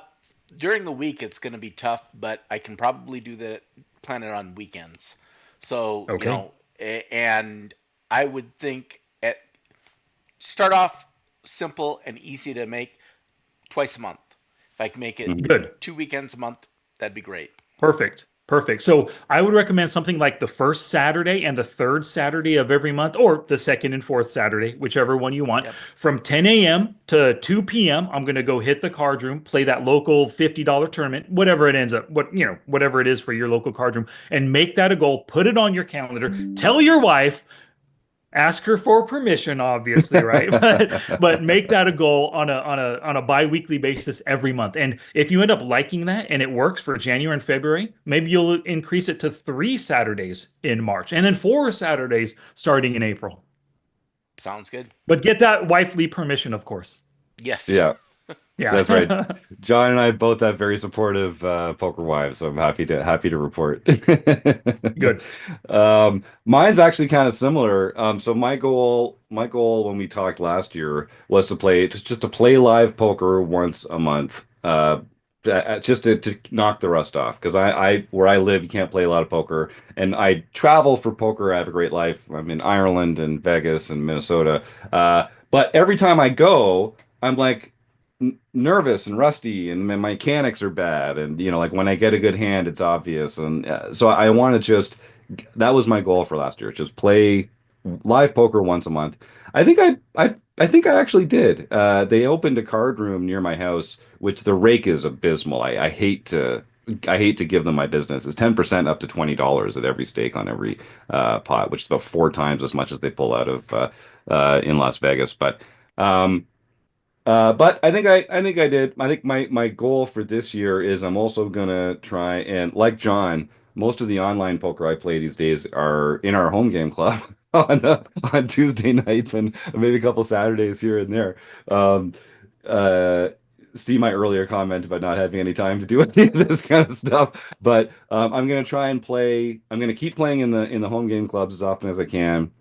During the week, it's going to be tough, but I can probably do that, plan it on weekends. So, Okay. and I would think start off simple and easy to make twice a month. If I can make it Mhm. Good. 2 weekends a month, that'd be great. Perfect. Perfect. So I would recommend something like the first Saturday and the third Saturday of every month, or the second and fourth Saturday, whichever one you want. Yep. From 10 a.m. to 2 p.m., I'm going to go hit the card room, play that local $50 tournament, whatever it ends up, whatever it is for your local card room, and make that a goal. Put it on your calendar. Tell your wife, ask her for permission, obviously, right? But make that a goal on a bi-weekly basis every month. And if you end up liking that and it works for January and February, maybe you'll increase it to 3 Saturdays in March and then 4 Saturdays starting in April. Sounds good. But get that wifely permission, of course. Yes. Yeah. Yeah. That's right. John and I both have very supportive poker wives, so I'm happy to report. Good. Mine's actually kind of similar. So my goal when we talked last year was to play just to play live poker once a month. Just to knock the rust off because I where I live you can't play a lot of poker and I travel for poker. I have a great life. I'm in Ireland and Vegas and Minnesota. But every time I go, I'm like nervous and rusty and my mechanics are bad and like when I get a good hand it's obvious and so I want to just that was my goal for last year, just play live poker once a month. I think I actually did. They opened a card room near my house, which the rake is abysmal. I hate to give them my business. It's 10% up to $20 at every stake on every pot, which is about 4 times as much as they pull out of in Las Vegas. But I think I did. I think my goal for this year is I'm also gonna try and like John, most of the online poker I play these days are in our home game club on Tuesday nights and maybe a couple Saturdays here and there. Um, uh, See my earlier comment about not having any time to do any of this kind of stuff. But I'm gonna try and play. I'm gonna keep playing in the home game clubs as often as I can.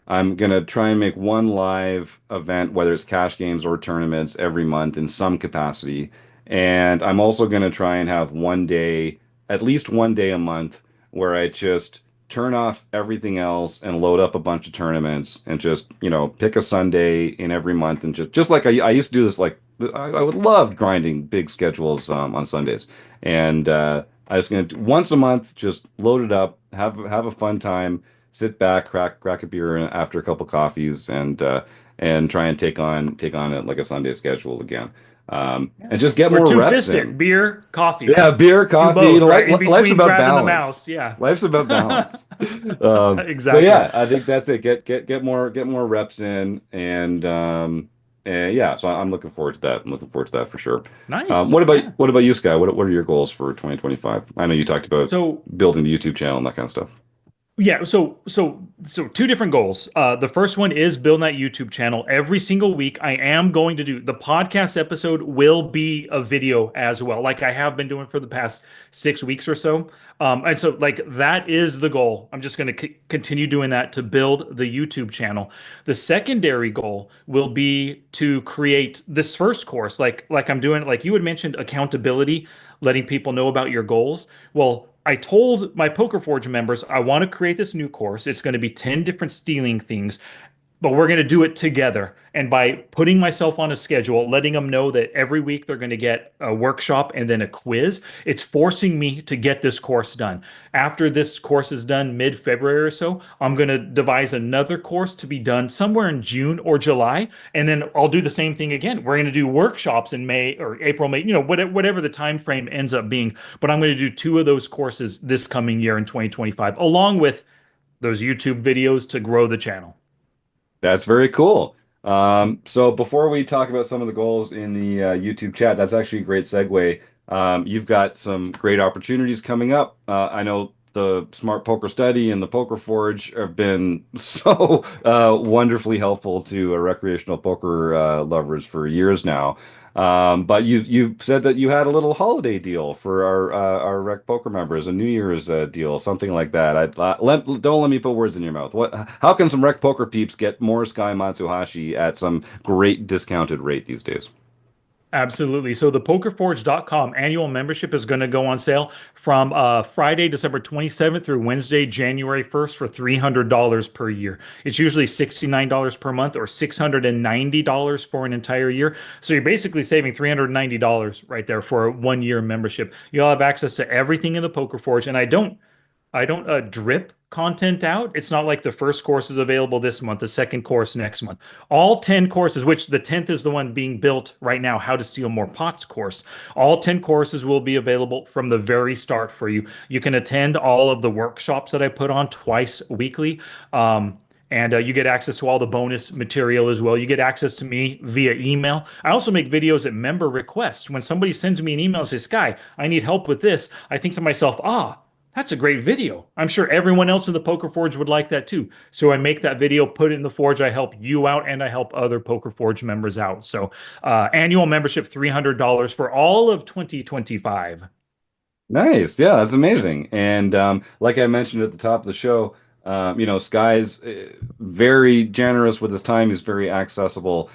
I'm gonna try and make one live event, whether it's cash games or tournaments, every month in some capacity. And I'm also gonna try and have one day, at least one day a month, where I just turn off everything else and load up a bunch of tournaments and just, pick a Sunday in every month and just like I used to do this, like I would love grinding big schedules on Sundays. And I was gonna once a month just load it up, have a fun time, sit back, crack a beer after a couple coffees, and try and take on it like a Sunday schedule again, and just get We're more two reps fisted. in. Beer, coffee. Yeah, beer, Do coffee. both, right? In Life's between about grabbing the balance. mouse. Yeah. Life's about balance. So Exactly. yeah, I think that's it. Get more reps in, and yeah. So I'm looking forward to that. I'm looking forward to that for sure. Nice. What about Yeah. what about you, Sky? What are your goals for 2025? I know you talked about So building the YouTube channel and that kind of stuff. Yeah, so two different goals. The first one is building that YouTube channel. Every single week, I am going to do the podcast episode will be a video as well, like I have been doing for the past 6 weeks or so. And so like that is the goal. I'm just going to continue doing that to build the YouTube channel. The secondary goal will be to create this first course, like I'm doing, like you had mentioned, accountability, letting people know about your goals. Well, I told my Poker Forge members I want to create this new course. It's going to be 10 different stealing things, but we're going to do it together. And by putting myself on a schedule, letting them know that every week they're going to get a workshop and then a quiz, it's forcing me to get this course done. After this course is done mid-February or so, I'm going to devise another course to be done somewhere in June or July. And then I'll do the same thing again. We're going to do workshops in May or April, May, whatever the time frame ends up being. But I'm going to do two of those courses this coming year in 2025, along with those YouTube videos to grow the channel. That's very cool. So before we talk about some of the goals in the YouTube chat, that's actually a great segue. You've got some great opportunities coming up. I know the Smart Poker Study and the Poker Forge have been so wonderfully helpful to recreational poker lovers for years now. But you said that you had a little holiday deal for our Rec Poker members, a New Year's deal, something like that. Don't let me put words in your mouth. What? How can some Rec Poker peeps get more Sky Matsuhashi at some great discounted rate these days? Absolutely. So the pokerforge.com annual membership is going to go on sale from Friday, December 27th through Wednesday, January 1st for $300 per year. It's usually $69 per month or $690 for an entire year. So you're basically saving $390 right there for a 1 year membership. You'll have access to everything in the Poker Forge. And I don't drip content out. It's not like the first course is available this month, the second course next month. All 10 courses, which the 10th is the one being built right now, How to Steal More Pots course. All 10 courses will be available from the very start for you. You can attend all of the workshops that I put on twice weekly. And you get access to all the bonus material as well. You get access to me via email. I also make videos at member request. When somebody sends me an email and says, Sky, I need help with this, I think to myself, that's a great video. I'm sure everyone else in the Poker Forge would like that too. So I make that video, put it in the Forge. I help you out and I help other Poker Forge members out. So annual membership, $300 for all of 2025. Nice. Yeah, that's amazing. And like I mentioned at the top of the show, Sky's very generous with his time. He's very accessible.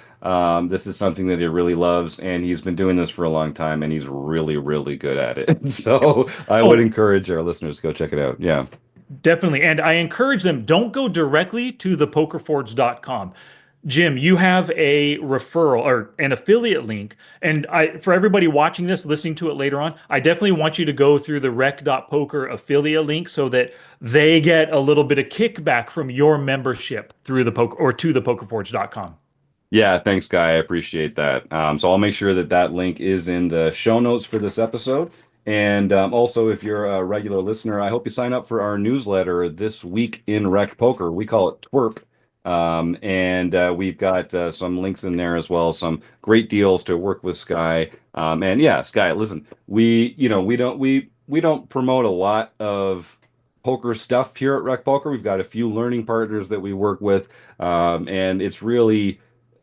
This is something that he really loves, and he's been doing this for a long time, and he's really, really good at it. So I would Oh, encourage our listeners to go check it out. Yeah. definitely. And I encourage them, don't go directly to thepokerforge.com. Jim, you have a referral or an affiliate link. And for everybody watching this, listening to it later on, I definitely want you to go through the rec.poker affiliate link so that they get a little bit of kickback from your membership through the poker or to thepokerforge.com. Yeah, thanks, Guy. I appreciate that. So I'll make sure that that link is in the show notes for this episode. And also, if you're a regular listener, I hope you sign up for our newsletter this week in Rec Poker. We call it Twerp. And we've got some links in there as well, some great deals to work with Sky. And yeah, Sky, listen, we don't promote a lot of poker stuff here at Rec Poker. We've got a few learning partners that we work with, and it's really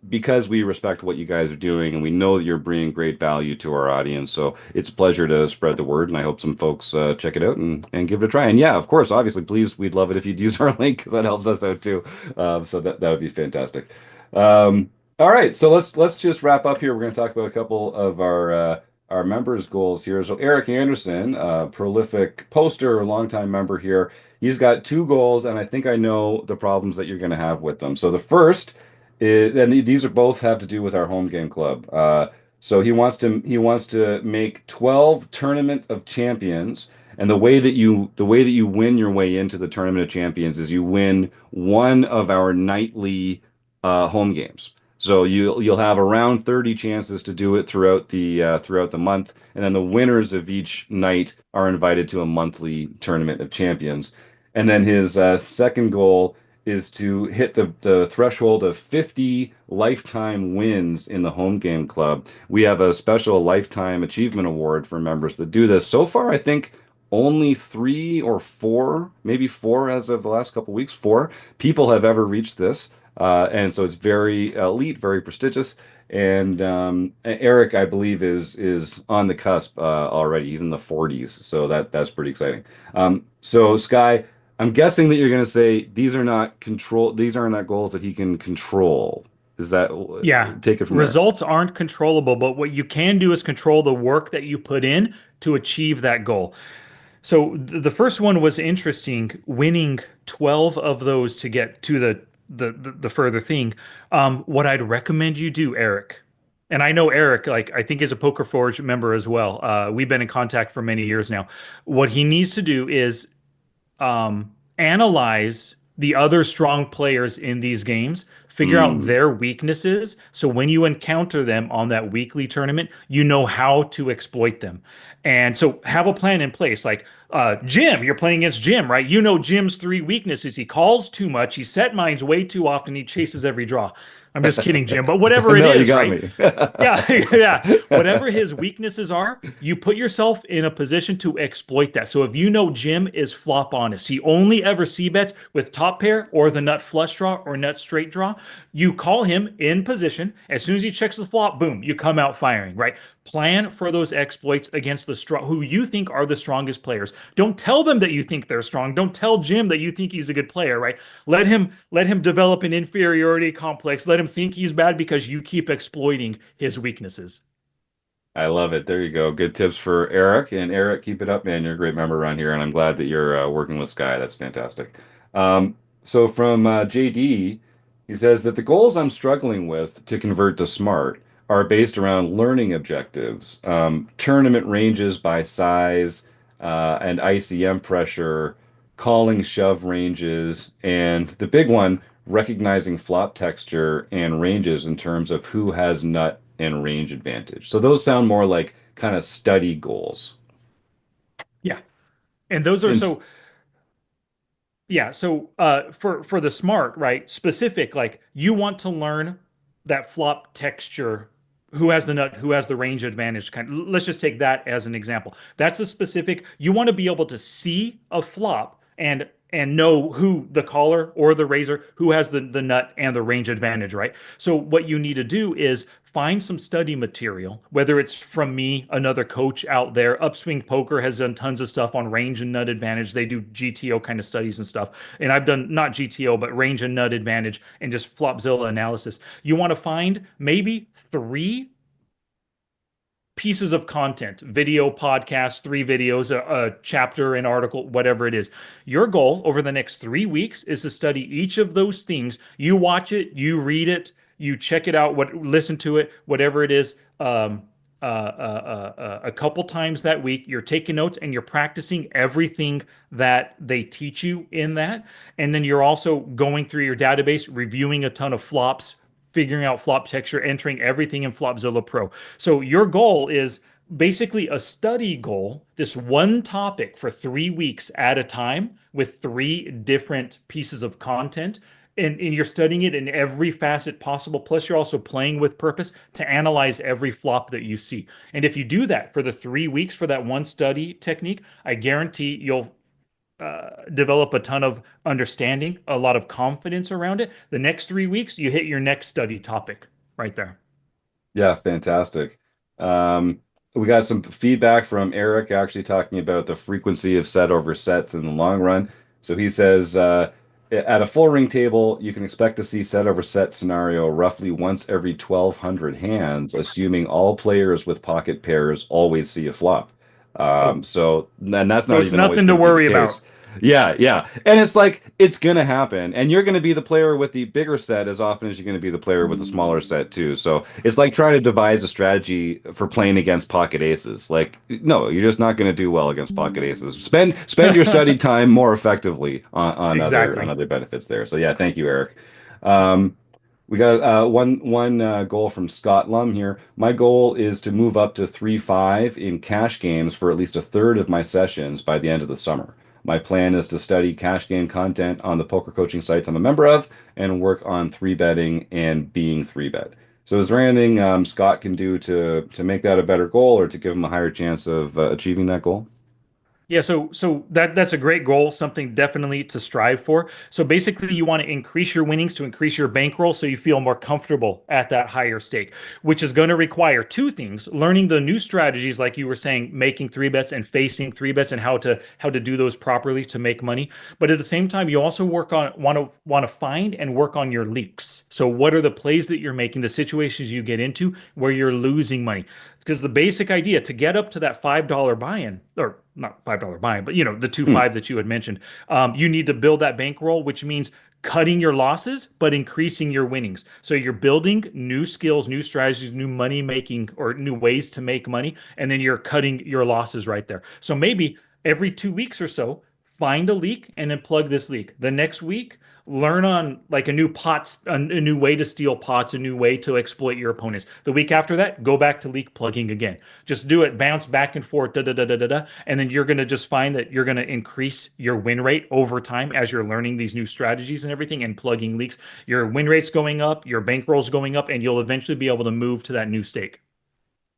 because we respect what you guys are doing and we know that you're bringing great value to our audience. So it's a pleasure to spread the word, and I hope some folks check it out and give it a try. And yeah, of course, obviously, please, we'd love it if you'd use our link. That helps us out too. So that would be fantastic. All right, so let's just wrap up here. We're going to talk about a couple of our members' goals here. So Eric Anderson, prolific poster, longtime member here, he's got two goals, and I think I know the problems that you're going to have with them. So the first and these are both have to do with our home game club. So he wants to make 12 tournament of champions, and the way that you win your way into the tournament of champions is you win one of our nightly home games. So you'll have around 30 chances to do it throughout the month, and then the winners of each night are invited to a monthly tournament of champions. And then his second goal is to hit the threshold of 50 lifetime wins in the home game club. We have a special lifetime achievement award for members that do this. So far, I think only three or four, maybe four as of the last couple weeks, four people have ever reached this. And so it's very elite, very prestigious. And Eric, I believe, is on the cusp already. He's in the 40s, so that's pretty exciting. So Sky, I'm guessing that you're going to say these are not goals that he can control. Is that Yeah. take it from there? Results aren't controllable, but what you can do is control the work that you put in to achieve that goal. So the first one was interesting, winning 12 of those to get to the further thing. What I'd recommend you do, Eric, and I know Eric, like I think is a Poker Forge member as well. We've been in contact for many years now. What he needs to do is analyze the other strong players in these games, figure out Hmm. their weaknesses. So when you encounter them on that weekly tournament, you know how to exploit them. And so have a plan in place. Like Jim, you're playing against Jim, right? You know Jim's three weaknesses. He calls too much, he set mines way too often, he chases every draw. I'm just kidding, Jim, but whatever it No, you is, got right? me. Yeah, yeah. Whatever his weaknesses are, you put yourself in a position to exploit that. So if you know Jim is flop honest, he only ever c bets with top pair or the nut flush draw or nut straight draw, you call him in position. As soon as he checks the flop, boom, you come out firing, right? Plan for those exploits against the strong, who you think are the strongest players. Don't tell them that you think they're strong. Don't tell Jim that you think he's a good player, right? Let him develop an inferiority complex. Let him think he's bad because you keep exploiting his weaknesses. I love it. There you go. Good tips for Eric. And Eric, keep it up, man. You're a great member around here, and I'm glad that you're working with Sky. That's fantastic. So from JD, he says that the goals I'm struggling with to convert to smart are based around learning objectives, tournament ranges by size, and ICM pressure, calling shove ranges, and the big one, recognizing flop texture and ranges in terms of who has nut and range advantage. So those sound more like kind of study goals. Yeah. And those are And so yeah, so for the smart, right? Specific, like you want to learn that flop texture, who has the nut, who has the range advantage kind. Let's just take that as an example. That's a specific, you want to be able to see a flop and know who the caller or the raiser who has the nut and the range advantage, right? So what you need to do is find some study material, whether it's from me, another coach out there. Upswing Poker has done tons of stuff on range and nut advantage. They do GTO kind of studies and stuff. And I've done not GTO, but range and nut advantage and just Flopzilla analysis. You want to find maybe three pieces of content, video, podcast, three videos, a chapter, an article, whatever it is. Your goal over the next 3 weeks is to study each of those things. You watch it, you read it, you check it out, listen to it, whatever it is. A couple times that week, you're taking notes and you're practicing everything that they teach you in that. And then you're also going through your database, reviewing a ton of flops, figuring out flop texture, entering everything in Flopzilla Pro. So your goal is basically a study goal, this one topic for 3 weeks at a time with three different pieces of content. And you're studying it in every facet possible. Plus, you're also playing with purpose to analyze every flop that you see. And if you do that for the 3 weeks for that one study technique, I guarantee you'll develop a ton of understanding, a lot of confidence around it. The next 3 weeks, you hit your next study topic right there. yeah, fantastic. Um, we got some feedback from Eric actually talking about the frequency of set over sets in the long run. So he says, at a full ring table, you can expect to see set over set scenario roughly once every 1,200 hands, assuming all players with pocket pairs always see a flop. Oh, And that's so not it's even always nothing to going to be the worry about. case. Yeah, yeah. And it's like it's gonna happen. And you're gonna be the player with the bigger set as often as you're gonna be the player with the smaller set too. So it's like trying to devise a strategy for playing against pocket aces. Like, no, you're just not gonna do well against pocket aces. Spend your study time more effectively on Exactly. other benefits there. So yeah, thank you, Eric. Um, we got one goal from Scott Lum here. My goal is to move up to 3-5 in cash games for at least a third of my sessions by the end of the summer. My plan is to study cash game content on the poker coaching sites I'm a member of and work on three betting and being three bet. So is there anything Scott can do to make that a better goal or to give him a higher chance of achieving that goal? Yeah, so that's a great goal, something definitely to strive for. So basically you want to increase your winnings to increase your bankroll so you feel more comfortable at that higher stake, which is going to require two things: learning the new strategies like you were saying, making three bets and facing three bets and how to do those properly to make money. But at the same time, you also want to find and work on your leaks. So what are the plays that you're making, the situations you get into where you're losing money? Because the basic idea to get up to that $5 buy-in, or not $5 buy-in, but the two Hmm. five that you had mentioned, you need to build that bankroll, which means cutting your losses but increasing your winnings. So you're building new skills, new strategies, new money making, or new ways to make money, and then you're cutting your losses right there. So maybe every 2 weeks or so, find a leak and then plug this leak. The next week, learn on like a new way to steal pots, a new way to exploit your opponents. The week after that, go back to leak plugging again. Just do it, bounce back and forth, da da da da da da, and then you're gonna just find that you're gonna increase your win rate over time as you're learning these new strategies and everything and plugging leaks. Your win rate's going up, your bankroll's going up, and you'll eventually be able to move to that new stake.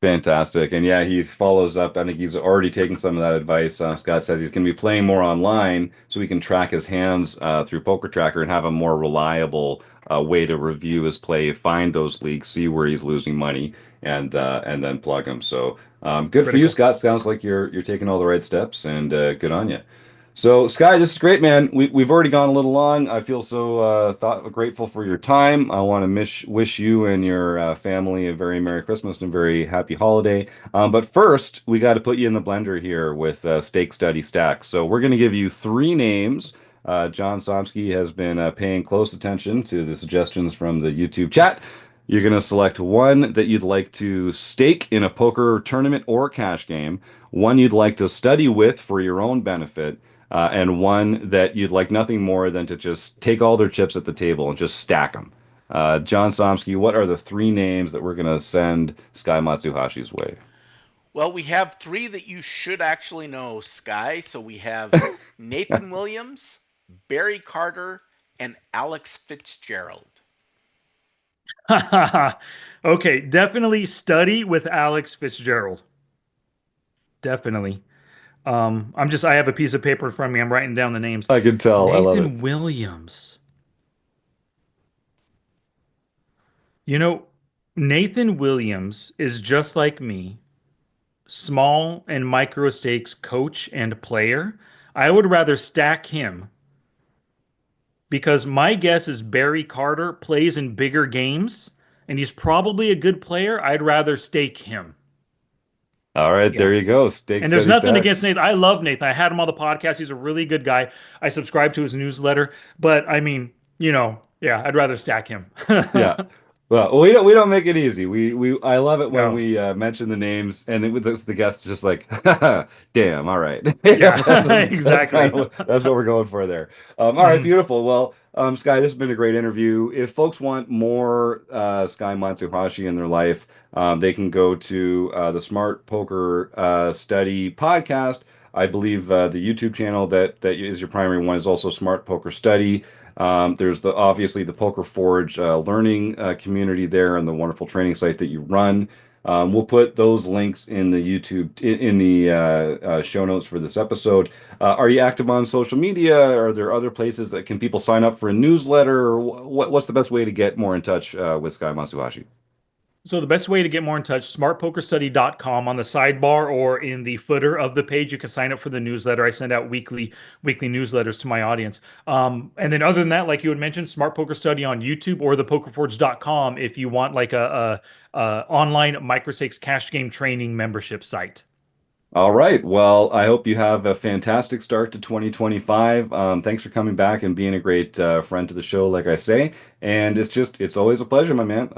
Fantastic. And yeah, he follows up. I think he's already taken some of that advice. Scott says he's going to be playing more online so he can track his hands through Poker Tracker and have a more reliable way to review his play, find those leaks, see where he's losing money, and then plug him. So good for you, Critical. Scott. Sounds like you're taking all the right steps, and good on you. So, Sky, this is great, man. We've already gone a little long. I feel so grateful for your time. I want to wish you and your family a very Merry Christmas and a very happy holiday. But first, we got to put you in the blender here with Stake Study Stacks. So we're going to give you three names. John Somsky has been paying close attention to the suggestions from the YouTube chat. You're going to select one that you'd like to stake in a poker tournament or cash game, one you'd like to study with for your own benefit, and one that you'd like nothing more than to just take all their chips at the table and just stack them. John Somsky, what are the three names that we're going to send Sky Matsuhashi's way? Well, we have three that you should actually know, Sky. So we have Nathan Williams, Barry Carter, and Alex Fitzgerald. Okay, definitely study with Alex Fitzgerald. Definitely. I have a piece of paper in front of me. I'm writing down the names. I can tell. I love it. Nathan Williams. You know, Nathan Williams is just like me, small and micro stakes coach and player. I would rather stack him because my guess is Barry Carter plays in bigger games and he's probably a good player. I'd rather stake him. All right, Yeah. there you go. Stake And there's Study nothing against Stacks. Nathan. I love Nathan. I had him on the podcast. He's a really good guy. I subscribe to his newsletter, but I mean, yeah, I'd rather stack him. Yeah. Well, we don't make it easy. We I love it when No. we mention the names and with the guests just like, damn, all right. Yeah, That's kind exactly. of that's what we're going for there. All right, Mhm. beautiful. Well, Sky, this has been a great interview. If folks want more Sky Matsuhashi in their life, they can go to the Smart Poker Study podcast. I believe the YouTube channel that is your primary one is also Smart Poker Study. There's obviously the Poker Forge learning community there and the wonderful training site that you run. We'll put those links in the YouTube in the show notes for this episode. Are you active on social media? Are there other places that can people sign up for a newsletter? Or what's the best way to get more in touch with Sky Masuhashi? So the best way to get more in touch, smartpokerstudy.com on the sidebar or in the footer of the page, you can sign up for the newsletter. I send out weekly newsletters to my audience. And then other than that, like you had mentioned, Smart Poker Study on YouTube or thepokerforge.com if you want like a online microstakes cash game training membership site. All right. Well, I hope you have a fantastic start to 2025. Thanks for coming back and being a great friend to the show, like I say. And it's always a pleasure, my man.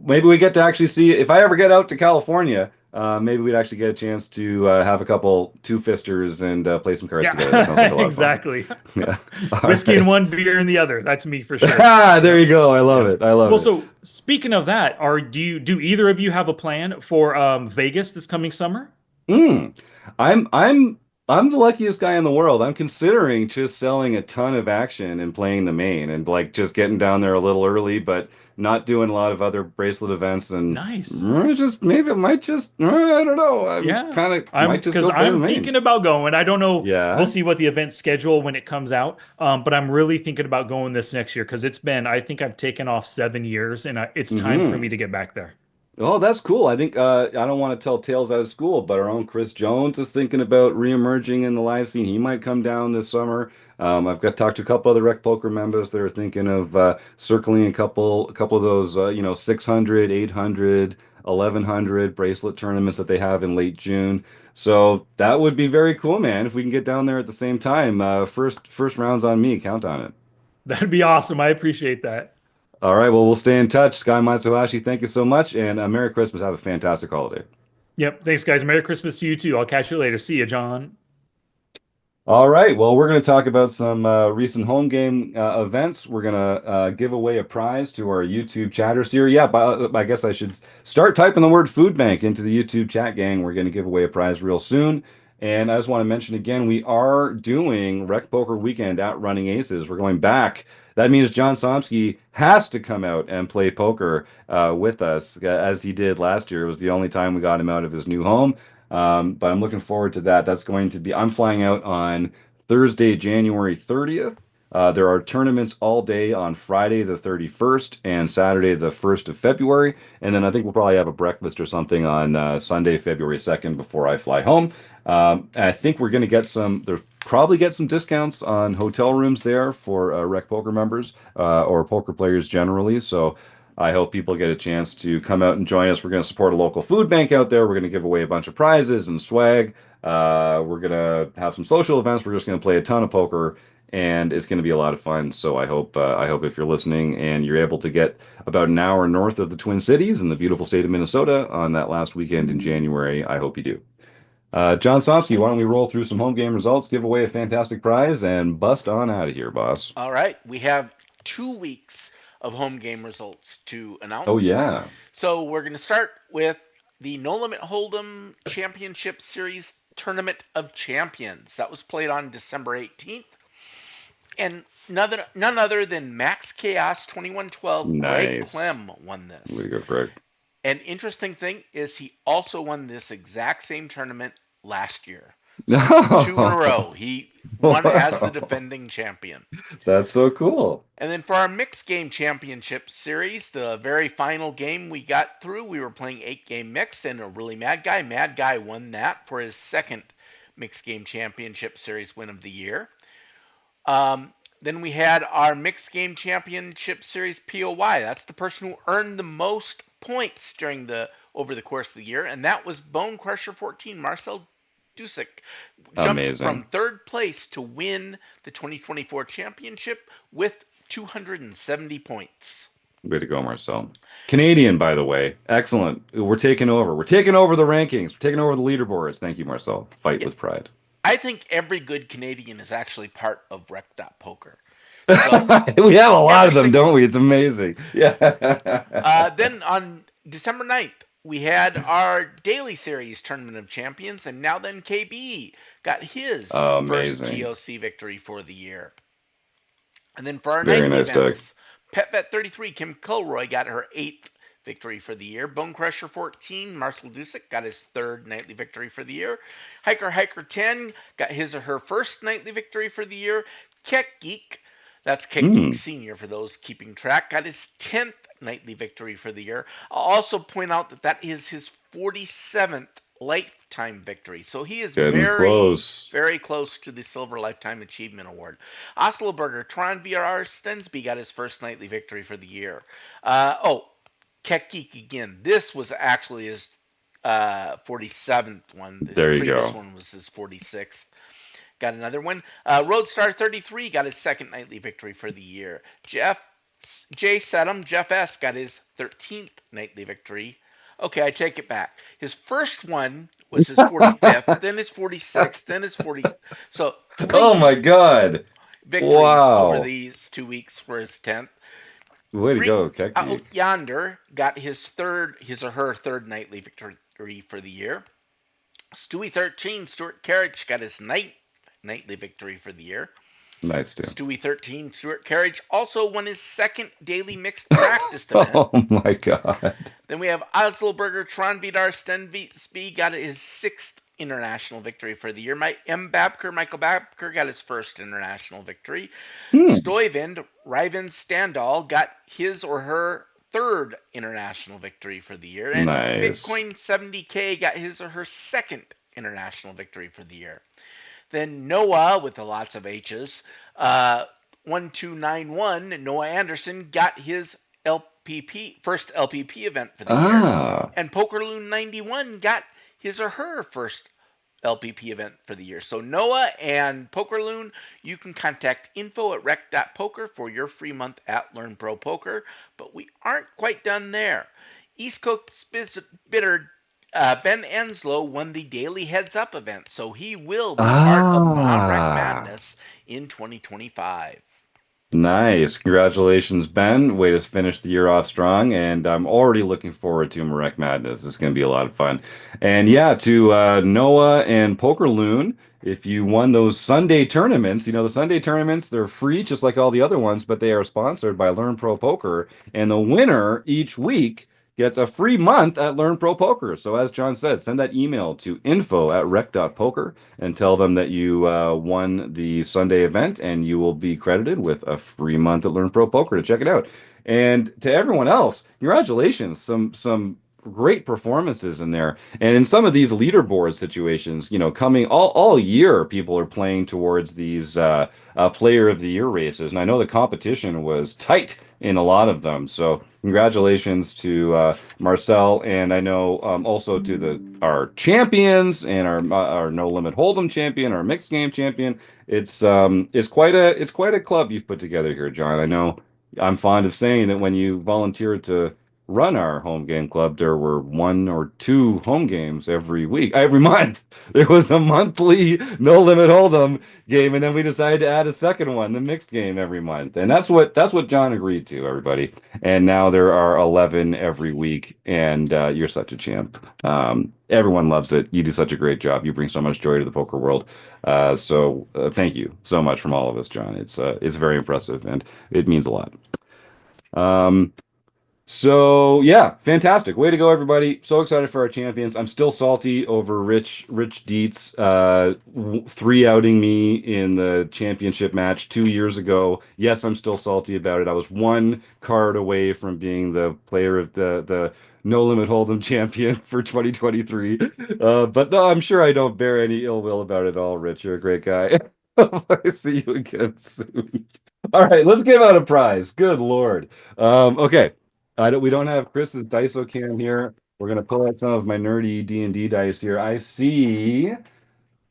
Maybe we get to actually see, if I ever get out to California, maybe we'd actually get a chance to have a couple two-fisters and play some cards together. That sounds like Yeah, a lot of fun. exactly. Yeah. All Whiskey in right. one, beer in the other. That's me for sure. Ah, there Yeah. you go. I love Yeah. it. I love Well, it. so speaking of that, do either of you have a plan for Vegas this coming summer? Mm. I'm I'm the luckiest guy in the world. I'm considering just selling a ton of action and playing the main and like just getting down there a little early, but not doing a lot of other bracelet events and Nice. just maybe it might just I don't know. I'm Yeah. kind of I'm might just because go play the I'm main. thinking about going. I don't know. We'll Yeah. see what the event schedule when it comes out. But I'm really thinking about going this next year because I think I've taken off 7 years and it's time for me Hmm. to get back there. Oh, that's cool. I think I don't want to tell tales out of school, but our own Chris Jones is thinking about reemerging in the live scene. He might come down this summer. I've got talked to a couple other Rec Poker members that are thinking of circling a couple of those 600, 800, 1100 bracelet tournaments that they have in late June. So that would be very cool, man, if we can get down there at the same time. First round's on me. Count on it. That'd be awesome. I appreciate that. All right, well, we'll stay in touch. Sky Matsuhashi, thank you so much, and Merry Christmas. Have a fantastic holiday. Yep. Thanks, guys. Merry Christmas to you too. I'll catch you later. See you, John. All right, well, we're going to talk about some recent home game events. We're going to give away a prize to our YouTube chatters here. Yeah, but I guess I should start typing the word food bank into the YouTube chat, gang. We're going to give away a prize real soon. And I just want to mention again, we are doing Rec Poker Weekend at Running Aces. We're going back. That means John Somsky has to come out and play poker with us, as he did last year. It was the only time we got him out of his new home. But I'm looking forward to that. I'm flying out on Thursday, January 30th. There are tournaments all day on Friday, the 31st, and Saturday, the 1st of February. And then I think we'll probably have a breakfast or something on Sunday, February 2nd before I fly home. I think we're going to there's probably get some discounts on hotel rooms there for Rec Poker members or poker players generally. So I hope people get a chance to come out and join us. We're going to support a local food bank out there. We're going to give away a bunch of prizes and swag. We're going to have some social events. We're just going to play a ton of poker, and it's going to be a lot of fun. So I hope if you're listening and you're able to get about an hour north of the Twin Cities in the beautiful state of Minnesota on that last weekend in January, I hope you do. John Somsky, why don't we roll through some home game results, give away a fantastic prize, and bust on out of here, boss? All right, we have 2 weeks of home game results to Oh announce. yeah. So we're going to start with the No Limit Hold'em Championship Series Tournament of Champions. That was played on December 18th. And none other than Max Chaos 2112 Greg Nice. Clem won Way this. to go, Greg. An interesting thing is he also won this exact same tournament last year. So that's two in a No. row. He won as the Wow. defending champion. That's so cool. And then for our mixed game championship series, the very final game we got through, we were playing 8 game mixed and a really mad guy. Mad guy won that for his second mixed game championship series win of the year. Then we had our mixed game championship series POY. That's the person who earned the most points over the course of the year, and that was Bone Crusher 14, Marcel Dusick. Jumped from Amazing. third place to win the 2024 championship with 270 points. Way to go, Marcel. Canadian, by the way. Excellent. We're taking over. We're taking over the rankings. We're taking over the leaderboards. Thank you, Marcel. Fight Yeah, with pride. I think every good Canadian is actually part of Rec.Poker. So We have a lot every of them, single don't one. we? It's amazing. Yeah. Then on December 9th, we had our daily series Tournament of Champions, and now then KB got his first Amazing. TOC victory for the year. And then for our Very nightly nice, Doug. events, PetVet33 Kim Kilroy got her 8th victory for the year. Bone Crusher 14 Marcel Dusick got his 3rd nightly victory for the year. Hiker 10 got his or her first nightly victory for the year. Keck Geek, that's Keck Geek Hmm. Senior for those keeping track, got his 10th nightly victory for the year. I'll also point out that that is his 47th lifetime victory. So he is Getting very, close. very close to the Silver Lifetime Achievement Award. Osloberger, Tron VRR Stensby got his first nightly victory for the year. Keck Geek again. This was actually his 47th one. This There you previous go. one was his 46th. Got another one. Roadstar 33 got his second nightly victory for the year. Jeff S. got his 13th nightly victory. Okay, I take it back. His first one was his 45th, then his 46th, then his 40. So Oh my 3 God. victories over Wow. these 2 weeks for his 10th. Way to Greek go, Keck Out Geek. Yonder got his or her third nightly victory for the year. Stewie 13, Stuart Carriage got his nightly victory for the year. Nice too. Stewie 13, Stuart Carriage also won his second daily mixed practice event. Oh my God. Then we have Osloberger Tron Vidar Stenby got his sixth international victory for the year. Michael Babker got his first international victory. Stuyvend Ryven Standal got his or her third international victory for the year. And Nice. Bitcoin 70K got his or her second international victory for the year. Then Noah, with the lots of H's, 1291, Noah Anderson got his first LPP event for the year. And Pokerloon 91 got his or her first LPP event for the year. So Noah and Pokerloon, you can contact info@rec.poker for your free month at Learn Pro Poker. But we aren't quite done there. East Coast Bitter Ben Enslow won the Daily Heads Up event, so he will be part of Non-Rec Madness in 2025. Nice. Congratulations, Ben. Way to finish the year off strong. And I'm already looking forward to Marek Madness. It's going to be a lot of fun. And yeah, to Noah and Pokerloon, if you won those Sunday tournaments, the Sunday tournaments, they're free just like all the other ones, but they are sponsored by Learn Pro Poker. And the winner each week gets a free month at Learn Pro Poker. So as John said, send that email to info@rec.poker and tell them that you won the Sunday event, and you will be credited with a free month at Learn Pro Poker to check it out. And to everyone else, congratulations. Some great performances in there. And in some of these leaderboard situations, coming all year, people are playing towards these player of the year races. And I know the competition was tight in a lot of them. So congratulations to Marcel, and I know also to our champions and our No Limit Hold'em champion, our mixed game champion. It's quite a club you've put together here, John. I know I'm fond of saying that when you volunteered to run our home game club, there were 1 or 2 home games every month. There was a monthly No Limit Hold'em game, and then we decided to add a second one, the mixed game every month. And that's what John agreed to, everybody. And now there are 11 every week, and you're such a champ. Everyone loves it. You do such a great job. You bring so much joy to the poker world. So thank you so much from all of us, John. It's very impressive, and it means a lot. So yeah, fantastic. Way to go, everybody. So excited for our champions. I'm still salty over Rich Dietz 3-outing me in the championship match 2 years ago. Yes, I'm still salty about it. I was 1 card away from being the player of the No Limit Hold'em champion for 2023. But no, I'm sure I don't bear any ill will about it at all, Rich. You're a great guy. I see you again soon. All right, let's give out a prize. Good Lord. Okay. We don't have Chris's Dice cam here. We're gonna pull out some of my nerdy D&D dice here. I see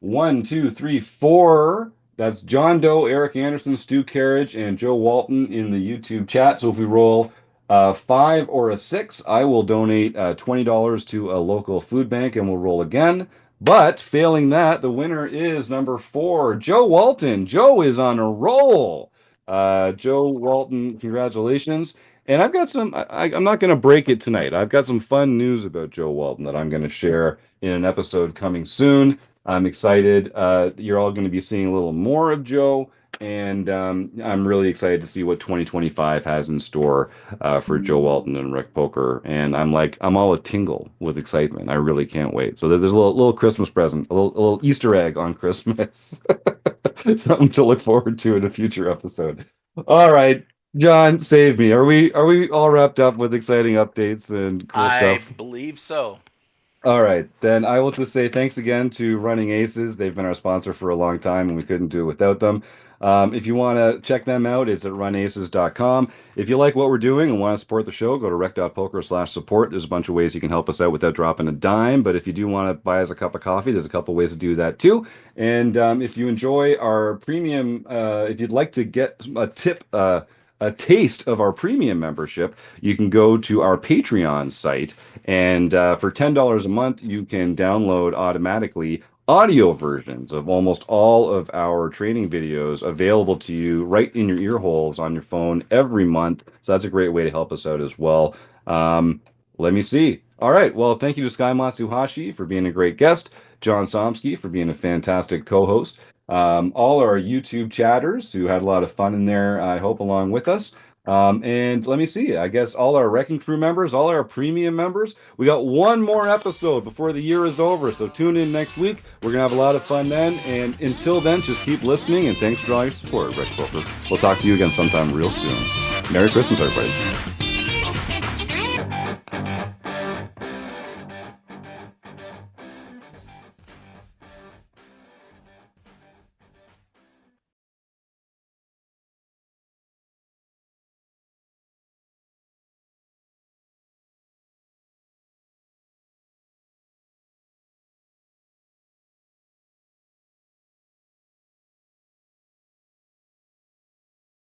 1, 2, 3, 4. That's John Doe, Eric Anderson, Stu Carriage, and Joe Walton in the YouTube chat. So if we roll 5 or a 6, I will donate $20 to a local food bank, and we'll roll again. But failing that, the winner is number 4, Joe Walton. Joe is on a roll. Joe Walton, congratulations. And I've got I'm not going to break it tonight. I've got some fun news about Joe Walton that I'm going to share in an episode coming soon. I'm excited. You're all going to be seeing a little more of Joe, and I'm really excited to see what 2025 has in store for Joe Walton and RecPoker. And I'm all a tingle with excitement. I really can't wait. So there's a little Christmas present, a little Easter egg on Christmas. Something to look forward to in a future episode. All right. John, save me. Are we all wrapped up with exciting updates and cool stuff? I believe so. All right, then I will just say thanks again to Running Aces. They've been our sponsor for a long time, and we couldn't do it without them. If you want to check them out, it's at runaces.com. If you like what we're doing and want to support the show, go to rec.poker/support. There's a bunch of ways you can help us out without dropping a dime. But if you do want to buy us a cup of coffee, there's a couple ways to do that too. And if you enjoy our premium, if you'd like to get a tip, a taste of our premium membership, you can go to our Patreon site, and for $10 a month, you can download automatically audio versions of almost all of our training videos available to you right in your ear holes on your phone every month. So that's a great way to help us out as well. Let me see. All right. Well, thank you to Sky Matsuhashi for being a great guest. John Somsky for being a fantastic co-host. All our YouTube chatters who had a lot of fun in there, I hope, along with us. And let me see, I guess all our Wrecking Crew members, all our premium members, we got one more episode before the year is over. So tune in next week. We're going to have a lot of fun then. And until then, just keep listening. And thanks for all your support, RecPoker. We'll talk to you again sometime real soon. Merry Christmas, everybody.